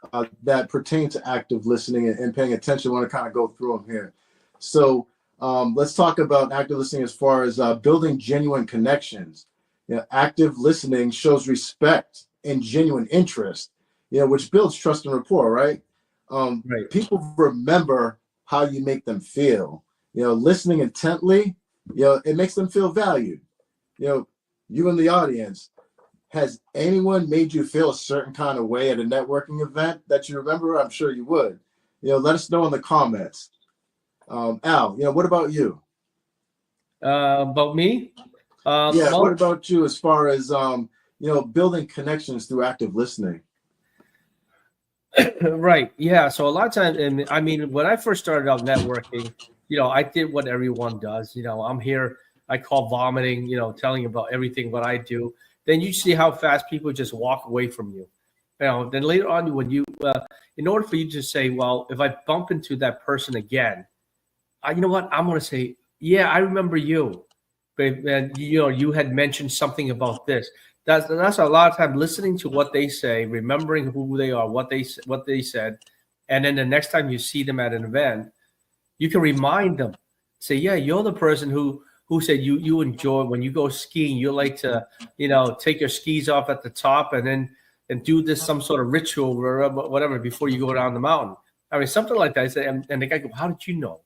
that pertain to active listening and paying attention. I want to kind of go through them here. So let's talk about active listening as far as building genuine connections. Active listening shows respect and genuine interest, which builds trust and rapport, right?
Right.
People remember how you make them feel. Listening intently, it makes them feel valued. You in the audience, has anyone made you feel a certain kind of way at a networking event that you remember? I'm sure you would. Let us know in the comments. Al, what about you?
About me?
What about you as far as building connections through active listening?
Right. Yeah. So a lot of times, and I mean, when I first started out networking, I did what everyone does. I'm here. I call vomiting. Telling about everything what I do. Then you see how fast people just walk away from you. Then later on, when you, in order for you to say, well, if I bump into that person again, you know what? I'm going to say, yeah, I remember you. And you had mentioned something about this. That's a lot of time listening to what they say, remembering who they are, what they said, and then the next time you see them at an event, you can remind them. Say, yeah, you're the person who said you enjoy when you go skiing. You like to take your skis off at the top and do this some sort of ritual or whatever before you go down the mountain. I mean, something like that. I say, and the guy go, how did you know?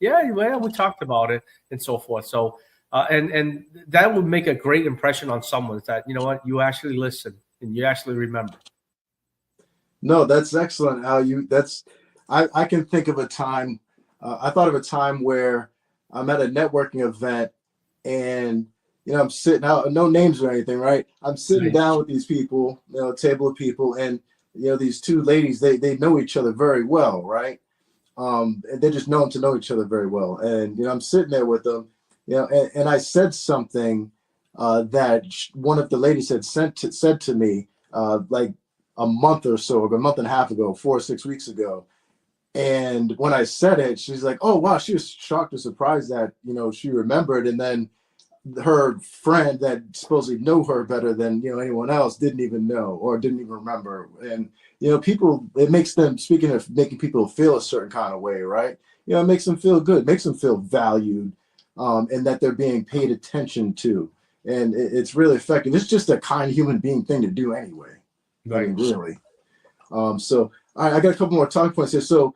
Yeah, well, we talked about it and so forth. So. And that would make a great impression on someone that, you actually listen and you actually remember.
No, that's excellent, Al. I can think of a time. I thought of a time where I'm at a networking event and, I'm sitting out, no names or anything, right? I'm sitting down with these people, a table of people, and, these two ladies, they know each other very well, right? And they're just known to know each other very well. And, I'm sitting there with them. And I said something that one of the ladies had said to me like a month or so ago, a month and a half ago, 4 or 6 weeks ago. And when I said it, she's like, oh, wow, she was shocked and surprised that, she remembered. And then her friend that supposedly knew her better than, anyone else didn't even know or didn't even remember. And, people, it makes them, speaking of making people feel a certain kind of way, right? It makes them feel good, makes them feel valued. And that they're being paid attention to. And it's really effective. It's just a kind human being thing to do anyway.
Right.
I mean, really. So all right, I got a couple more talking points here. So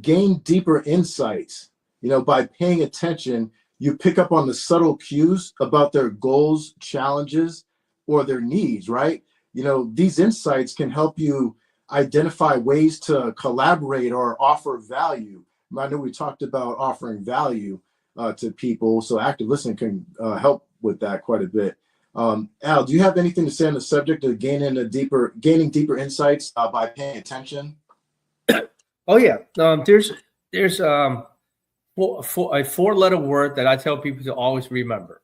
gain deeper insights. By paying attention, you pick up on the subtle cues about their goals, challenges, or their needs, right? These insights can help you identify ways to collaborate or offer value. I know we talked about offering value to people, so active listening can help with that quite a bit. Al, do you have anything to say on the subject of gaining deeper insights by paying attention?
Oh yeah, there's a 4-letter word that I tell people to always remember.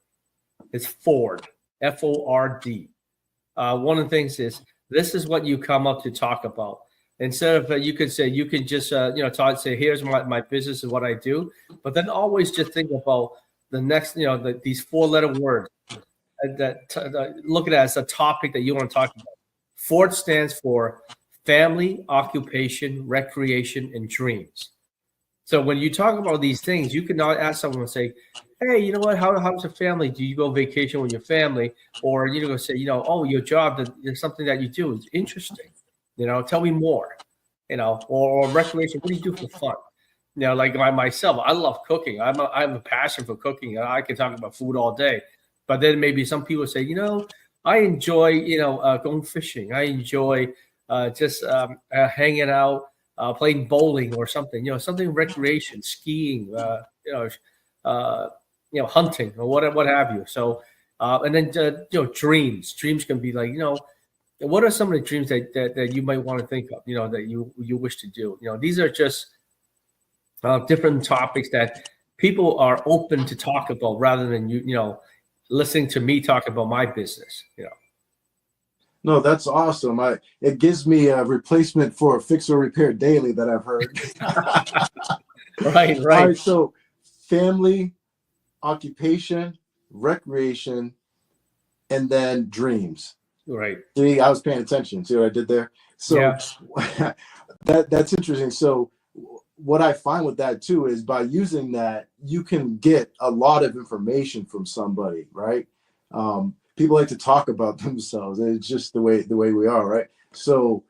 It's Ford, F-O-R-D. One of the things is this is what you come up to talk about. Instead of you could just talk, say, here's my business and what I do, but then always just think about the next, these 4-letter words that look at it as a topic that you want to talk about. Ford stands for family, occupation, recreation, and dreams. So when you talk about these things, you can now ask someone and say, hey, you know what? How's the family? Do you go vacation with your family, or you know, say, oh, your job is something that you do is interesting. Tell me more. Or recreation. What do you do for fun? Like myself, I love cooking. I have a passion for cooking. I can talk about food all day. But then maybe some people say, I enjoy, going fishing. I enjoy just hanging out, playing bowling or something. Something recreation, skiing. Hunting or what have you. So, and then dreams. Dreams can be like, what are some of the dreams that you might want to think of? That you wish to do. These are just different topics that people are open to talk about rather than listening to me talk about my business.
No, that's awesome. It gives me a replacement for Fix or Repair Daily that I've heard.
Right.
All right, so family, occupation, recreation, and then dreams.
Right.
See, I was paying attention. See what I did there? So yeah. That's interesting. So what I find with that too is by using that, you can get a lot of information from somebody, right? People like to talk about themselves. It's just the way we are, right? So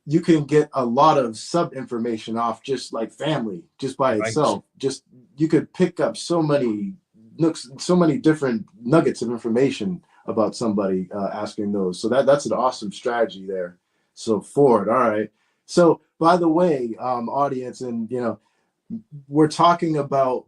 you can get a lot of sub information off just like family, just by itself. Just you could pick up so many nooks, so many different nuggets of information about somebody asking those. So that's an awesome strategy there. So Ford, all right. So by the way, audience, and we're talking about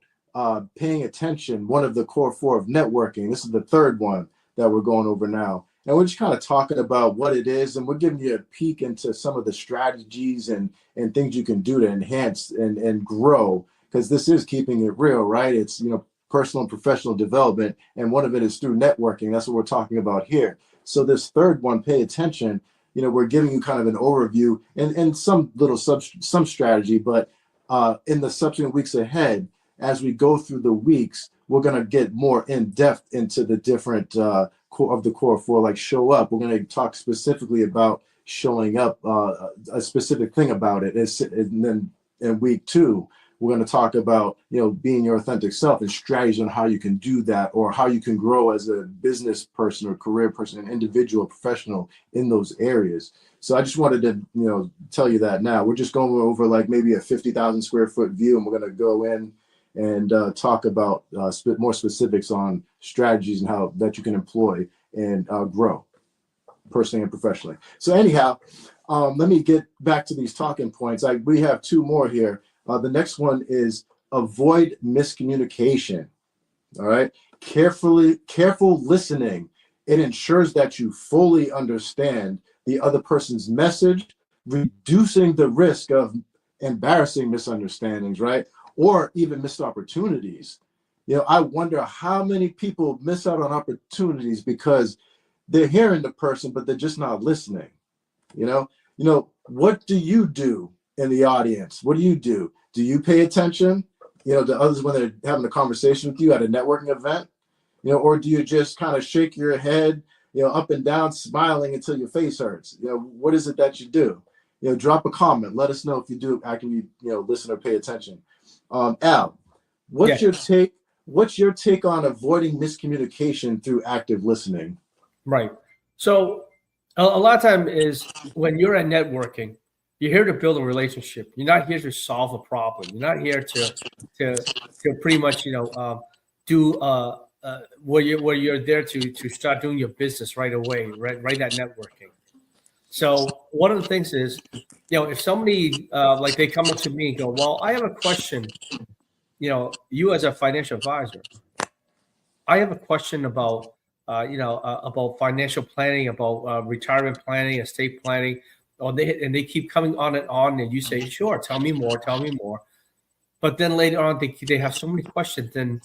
paying attention. One of the core 4 of networking. This is the third one that we're going over now. And we're just kind of talking about what it is, and we're giving you a peek into some of the strategies and things you can do to enhance and grow, because this is keeping it real, right? It's, personal and professional development, and one of it is through networking. That's what we're talking about here. So this third one, pay attention, we're giving you kind of an overview and some little some strategy, but in the subsequent weeks ahead, as we go through the weeks, we're going to get more in depth into the different core of the core 4, like show up. We're going to talk specifically about showing up, a specific thing about it. And then in week 2, we're going to talk about, being your authentic self and strategies on how you can do that, or how you can grow as a business person or career person, an individual, professional in those areas. So I just wanted to, tell you that now. We're just going over like maybe a 50,000 square foot view, and we're going to go in and talk about more specifics on strategies and how that you can employ and grow personally and professionally. So anyhow, let me get back to these talking points. We have 2 more here. The next one is avoid miscommunication. All right. Careful listening. It ensures that you fully understand the other person's message, reducing the risk of embarrassing misunderstandings, right? Or even missed opportunities. I wonder how many people miss out on opportunities because they're hearing the person, but they're just not listening. What do you do in the audience? What do you do? Do you pay attention, to others when they're having a conversation with you at a networking event? Or do you just kind of shake your head, up and down, smiling until your face hurts? What is it that you do? Drop a comment. Let us know if you do actively, listen or pay attention. Al, what's your take? What's your take on avoiding miscommunication through active listening?
Right. So a lot of time is when you're at networking, you're here to build a relationship. You're not here to solve a problem. You're not here to pretty much do where you're there to start doing your business right away, right at networking. So one of the things is, if somebody like they come up to me and go, well, I have a question, you as a financial advisor, I have a question about about financial planning, about retirement planning, estate planning, and they keep coming on, and you say, sure, tell me more. But then later on, they have so many questions. Then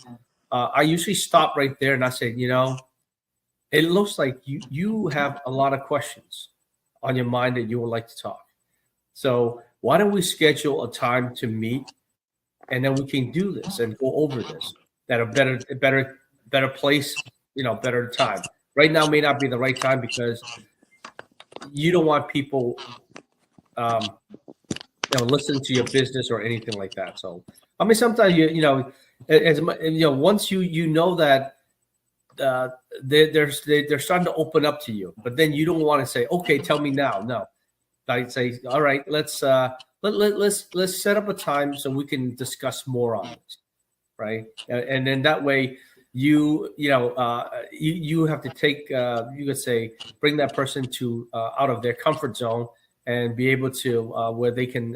I usually stop right there and I say, it looks like you have a lot of questions on your mind that you would like to talk. So why don't we schedule a time to meet, and then we can do this and go over this at a better place, better time. Right now may not be the right time because you don't want people, listening to your business or anything like that. So, I mean, sometimes once you know that they're starting to open up to you, but then you don't want to say, okay, tell me now. No, I'd say, all right, let's set up a time so we can discuss more on this, right? And then that way you have to take you could say bring that person to out of their comfort zone and be able to where they can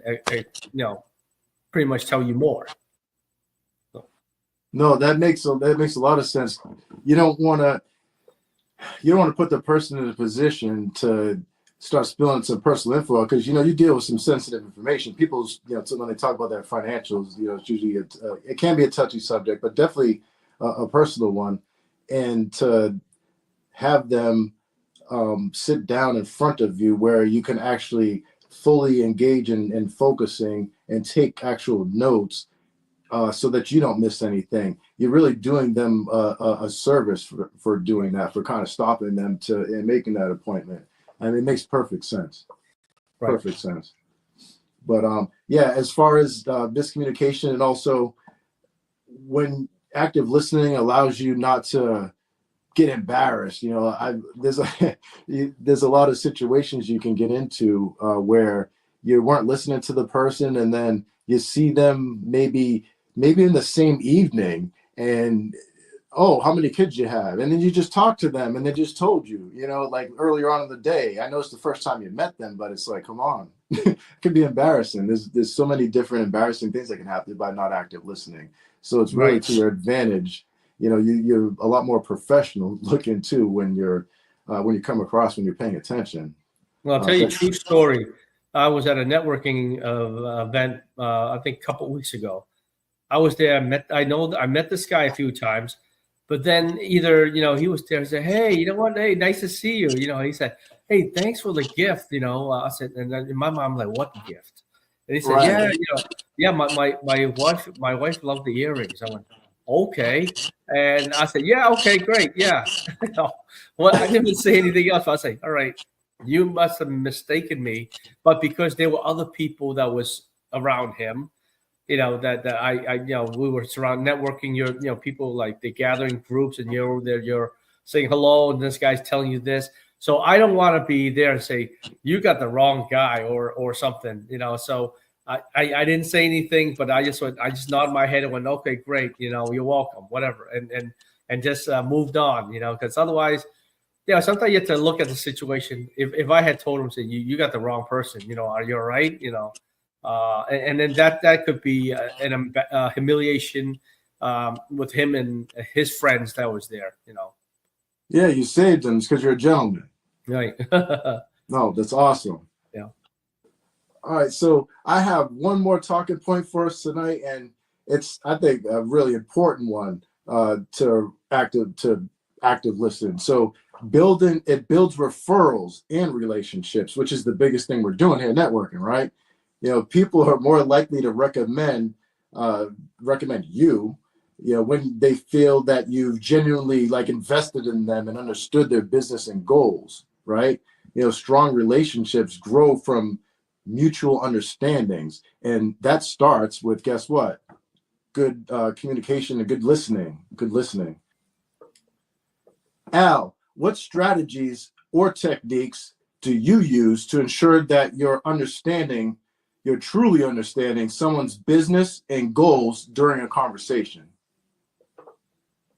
pretty much tell you more.
No, that makes a lot of sense. You don't want to put the person in a position to start spilling some personal info, because you deal with some sensitive information. People's when they talk about their financials, it's usually it can be a touchy subject, but definitely a personal one. And to have them sit down in front of you where you can actually fully engage in focusing and take actual notes, so that you don't miss anything. You're really doing them a service for doing that, for kind of stopping them and making that appointment. I mean, it makes perfect sense.
Right.
Perfect sense. But as far as miscommunication, and also when active listening allows you not to get embarrassed, there's a lot of situations you can get into where you weren't listening to the person, and then you see them maybe in the same evening, and how many kids you have, and then you just talk to them and they just told you, like earlier on in the day. I know it's the first time you met them, but it's like, come on. It could be embarrassing. There's so many different embarrassing things that can happen by not active listening. So it's really to your advantage. You're a lot more professional looking too when you come across, when you're paying attention.
Well, I'll tell you a true story. I was at a networking event, I think a couple of weeks ago. I was there. I met this guy a few times, but then either he was there and said, "Hey, you know what? Hey, nice to see you." He said, "Hey, thanks for the gift." I said, and then in my mind, I'm like, "What gift?" And he said, "Yeah, my wife loved the earrings." I went, "Okay," and I said, "Yeah, okay, great, yeah." Well, I didn't say anything else. I was like, "All right, you must have mistaken me," but because there were other people that was around him. That I we were surrounded networking. People like they gather in groups, and you're saying hello, and this guy's telling you this. So I don't want to be there and say you got the wrong guy or something. So I didn't say anything, but I just nodded my head and went, okay, great. You're welcome, whatever, and just moved on. Because otherwise, sometimes you have to look at the situation. If I had told him, say you got the wrong person. Are you all right? And then that could be an humiliation with him and his friends that was there.
Yeah, you saved them because you're a gentleman.
Right.
No, that's awesome.
Yeah.
All right, so I have one more talking point for us tonight, and it's, I think, a really important one to active listening. So it builds referrals and relationships, which is the biggest thing we're doing here, networking, right? People are more likely to recommend you, when they feel that you've genuinely invested in them and understood their business and goals, right? Strong relationships grow from mutual understandings, and that starts with, guess what? Good communication and good listening. Al, what strategies or techniques do you use to ensure that you're truly understanding someone's business and goals during a conversation?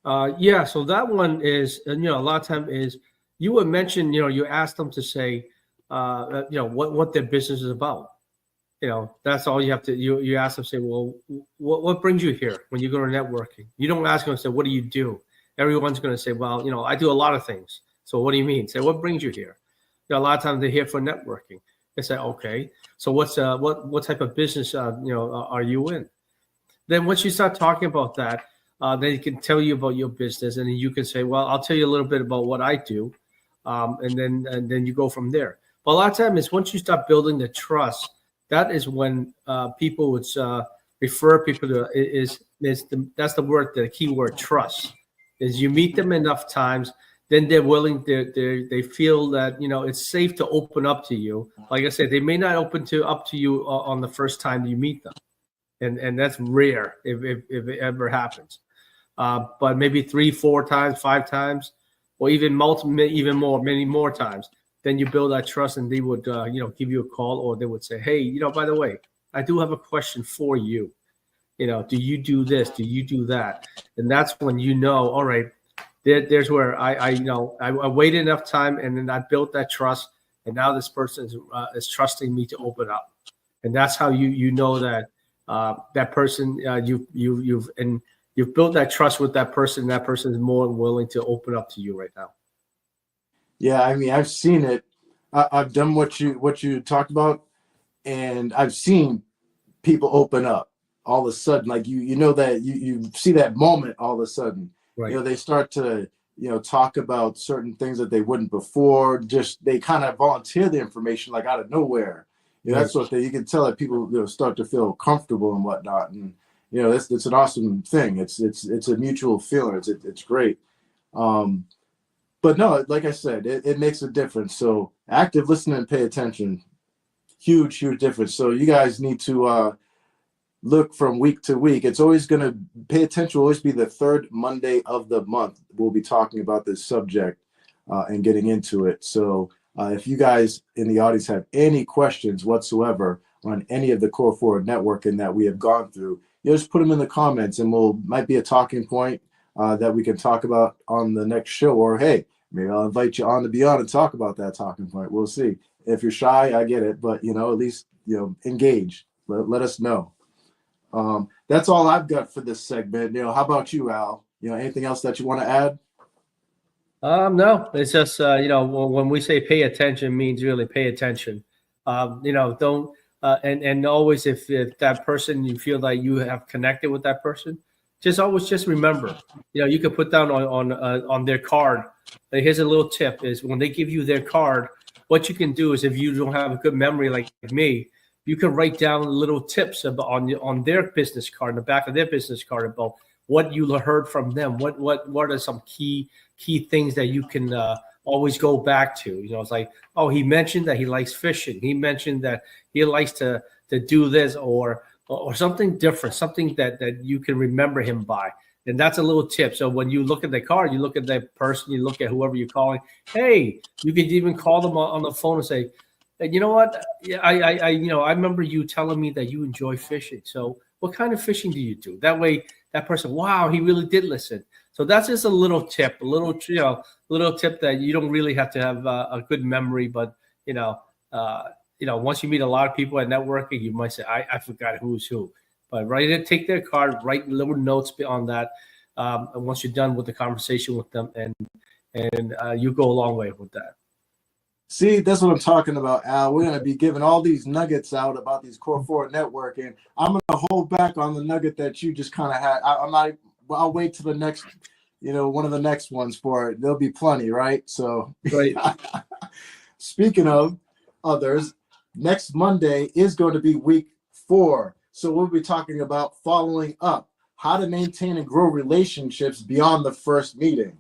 So that one is, a lot of time is you would mention, you ask them to say, what their business is about. That's all you have to, you ask them, say, well, what brings you here when you go to networking? You don't ask them, say, what do you do? Everyone's going to say, well, I do a lot of things. So what do you mean? Say, what brings you here? A lot of times they're here for networking. They say, okay, so what type of business, are you in? Then once you start talking about that, then he can tell you about your business, and then you can say, well, I'll tell you a little bit about what I do. And then you go from there. But a lot of times is once you start building the trust, that is when people would refer people to that's the word, the key word, trust. Is you meet them enough times, then they're willing, they feel that, it's safe to open up to you. Like I said, they may not open up to you on the first time you meet them. and that's rare if it ever happens. But maybe 3, 4 times, 5 times, or even many more times, then you build that trust, and they would give you a call, or they would say, hey, by the way, I do have a question for you. Do you do this? Do you do that? And that's when all right, there's where I waited enough time, and then I built that trust, and now this person is trusting me to open up, and that's how you know that that person you've built that trust with that person. That person is more willing to open up to you right now.
Yeah, I mean, I've seen it. I've done what you talked about, and I've seen people open up all of a sudden. Like you know that you see that moment all of a sudden.
Right.
They start to talk about certain things that they wouldn't before. Just they kind of volunteer the information like out of nowhere. That sort of thing. You can tell that people start to feel comfortable and whatnot, and it's an awesome thing. It's a mutual feeling. It's great. But no, like I said, it makes a difference. So active listening and pay attention, huge difference. So you guys need to look from week to week. It's always going to pay attention. Will always be the third Monday of the month. We'll be talking about this subject and getting into it. So if you guys in the audience have any questions whatsoever on any of the Core Forward networking that we have gone through, just put them in the comments, and might be a talking point that we can talk about on the next show. Or hey, maybe I'll invite you on to be on and talk about that talking point. We'll see. If you're shy, I get it, but at least engage. Let us know. That's all I've got for this segment. How about you, Al? Anything else that you want to add?
No, it's just when we say pay attention, means really pay attention. Don't and always if that person, you feel like you have connected with that person, just remember, you can put down on their card. Here's a little tip: is when they give you their card, what you can do is, if you don't have a good memory like me, you can write down little tips on their business card, in the back of their business card, about what you heard from them. What are some key things that you can always go back to? It's like, oh, he mentioned that he likes fishing. He mentioned that he likes to do this or something different, something that you can remember him by. And that's a little tip. So when you look at the card, you look at that person, you look at whoever you're calling. Hey, you could even call them on the phone and say, you know what? I remember you telling me that you enjoy fishing. So what kind of fishing do you do? That way, that person, wow, he really did listen. So that's just a little tip, little tip that you don't really have to have a good memory, but once you meet a lot of people at networking, you might say, I forgot who's who. But take their card, write little notes on that, and once you're done with the conversation with them, and you go a long way with that.
See, that's what I'm talking about, Al. We're going to be giving all these nuggets out about these Core Forward networking. I'm going to hold back on the nugget that you just kind of had. I'll wait till the next, one of the next ones for it. There'll be plenty, right? So,
right.
Speaking of others, next Monday is going to be week 4. So we'll be talking about following up, how to maintain and grow relationships beyond the first meeting.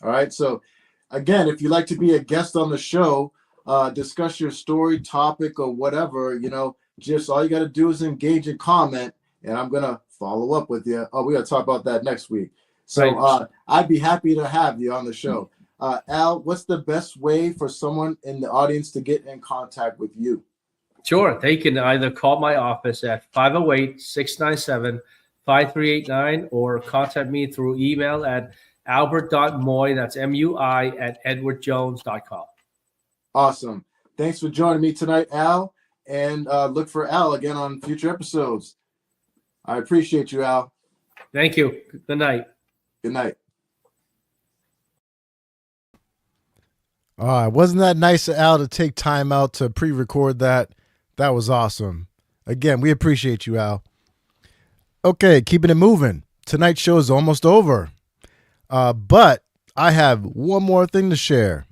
All right. So again, if you'd like to be a guest on the show, discuss your story, topic, or whatever, just all you got to do is engage and comment, and I'm going to follow up with you. Oh, we got to talk about that next week. So
right.
I'd be happy to have you on the show. Al, what's the best way for someone in the audience to get in contact with you?
Sure. They can either call my office at 508-697-5389 or contact me through email at albert.moy, that's MUI, @edwardjones.com.
Awesome. Thanks for joining me tonight, Al, and look for Al again on future episodes. I appreciate you, Al.
Thank you. Good night.
Good night.
All right. Wasn't that nice of Al to take time out to pre-record that? That was awesome. Again, we appreciate you, Al. Okay, keeping it moving. Tonight's show is almost over. But I have one more thing to share.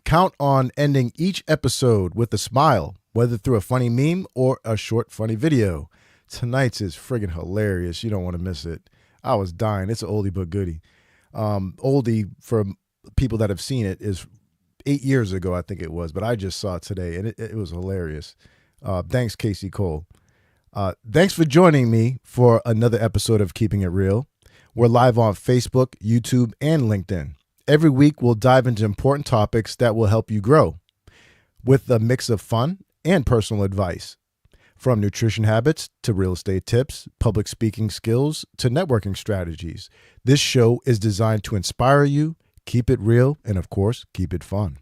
Count on ending each episode with a smile, whether through a funny meme or a short funny video. Tonight's is friggin' hilarious. You don't want to miss it. I was dying. It's an oldie but goodie. Oldie, for people that have seen it, is 8 years ago, I think it was, but I just saw it today, and it was hilarious. Thanks, Casey Cole. Thanks for joining me for another episode of Keeping It Real. We're live on Facebook, YouTube, and LinkedIn. Every week, we'll dive into important topics that will help you grow with a mix of fun and personal advice. From nutrition habits to real estate tips, public speaking skills to networking strategies. This show is designed to inspire you, keep it real, and of course, keep it fun.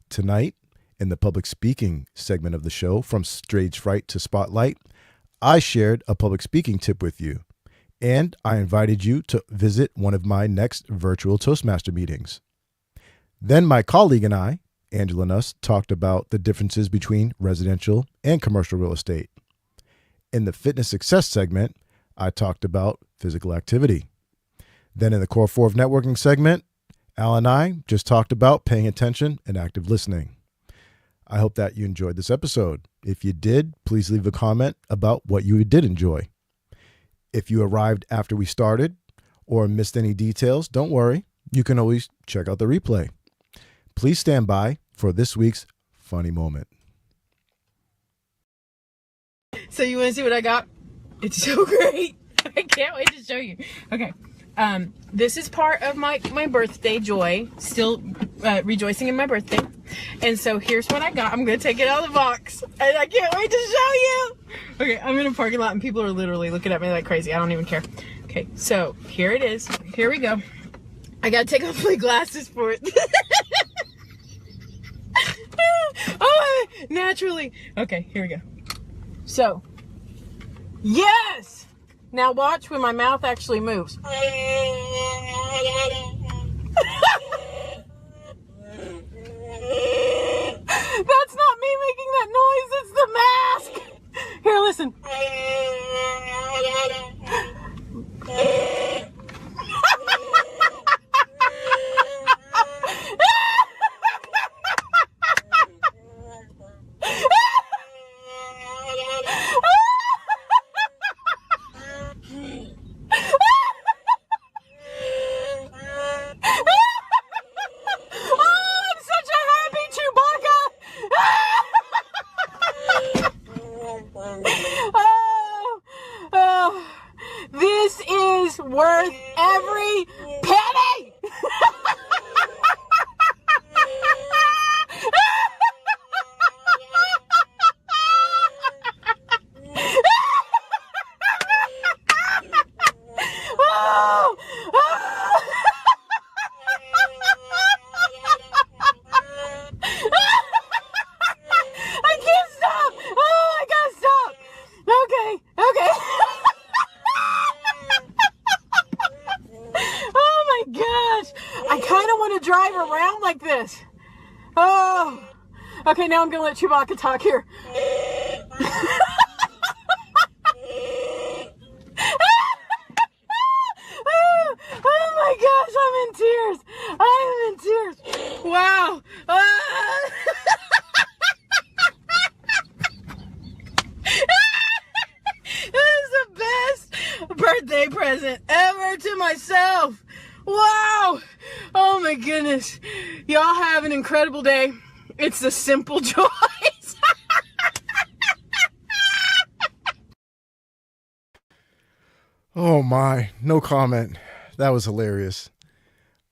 Tonight, in the public speaking segment of the show, from stage fright to spotlight, I shared a public speaking tip with you, and I invited you to visit one of my next virtual Toastmaster meetings. Then my colleague and I, Angela Nuss, talked about the differences between residential and commercial real estate. In the fitness success segment, I talked about physical activity. Then in the core 4 of networking segment, Al and I just talked about paying attention and active listening. I hope that you enjoyed this episode. If you did, please leave a comment about what you did enjoy. If you arrived after we started or missed any details, don't worry. You can always check out the replay. Please stand by for this week's funny moment.
So you want to see what I got? It's so great. I can't wait to show you. Okay. This is part of my birthday joy. Still rejoicing in my birthday. And so here's what I got. I'm going to take it out of the box. And I can't wait to show you. Okay, I'm in a parking lot and people are literally looking at me like crazy. I don't even care. Okay, so here it is. Here we go. I got to take off my glasses for it. Oh, naturally. Okay, here we go. So, yes! Now watch when my mouth actually moves. That's not me making that noise, it's the mask! Here, listen. This is worth every penny! I can't stop! Oh, I gotta stop! Okay. Oh my gosh! I kind of want to drive around like this. Oh. Okay, now I'm gonna let Chewbacca talk here. Oh my gosh, I'm in tears. Wow. This is the best birthday present ever to myself. Wow. Oh my goodness. Y'all have an incredible day. It's the simple joys.
Oh my, no comment. That was hilarious.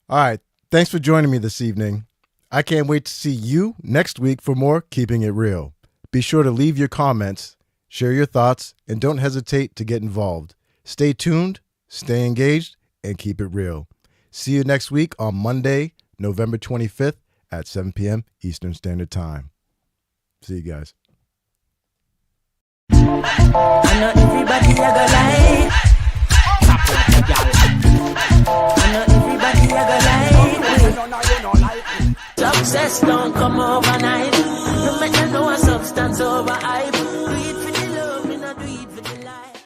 All right, thanks for joining me this evening. I can't wait to see you next week for more Keeping It Real. Be sure to leave your comments, share your thoughts, and don't hesitate to get involved. Stay tuned, stay engaged, and keep it real. See you next week on Monday, November 25th at 7 p.m. Eastern Standard Time. See you guys.
I know everybody a go like. I know everybody a go like. Success don't come overnight. No matter no substance over hype.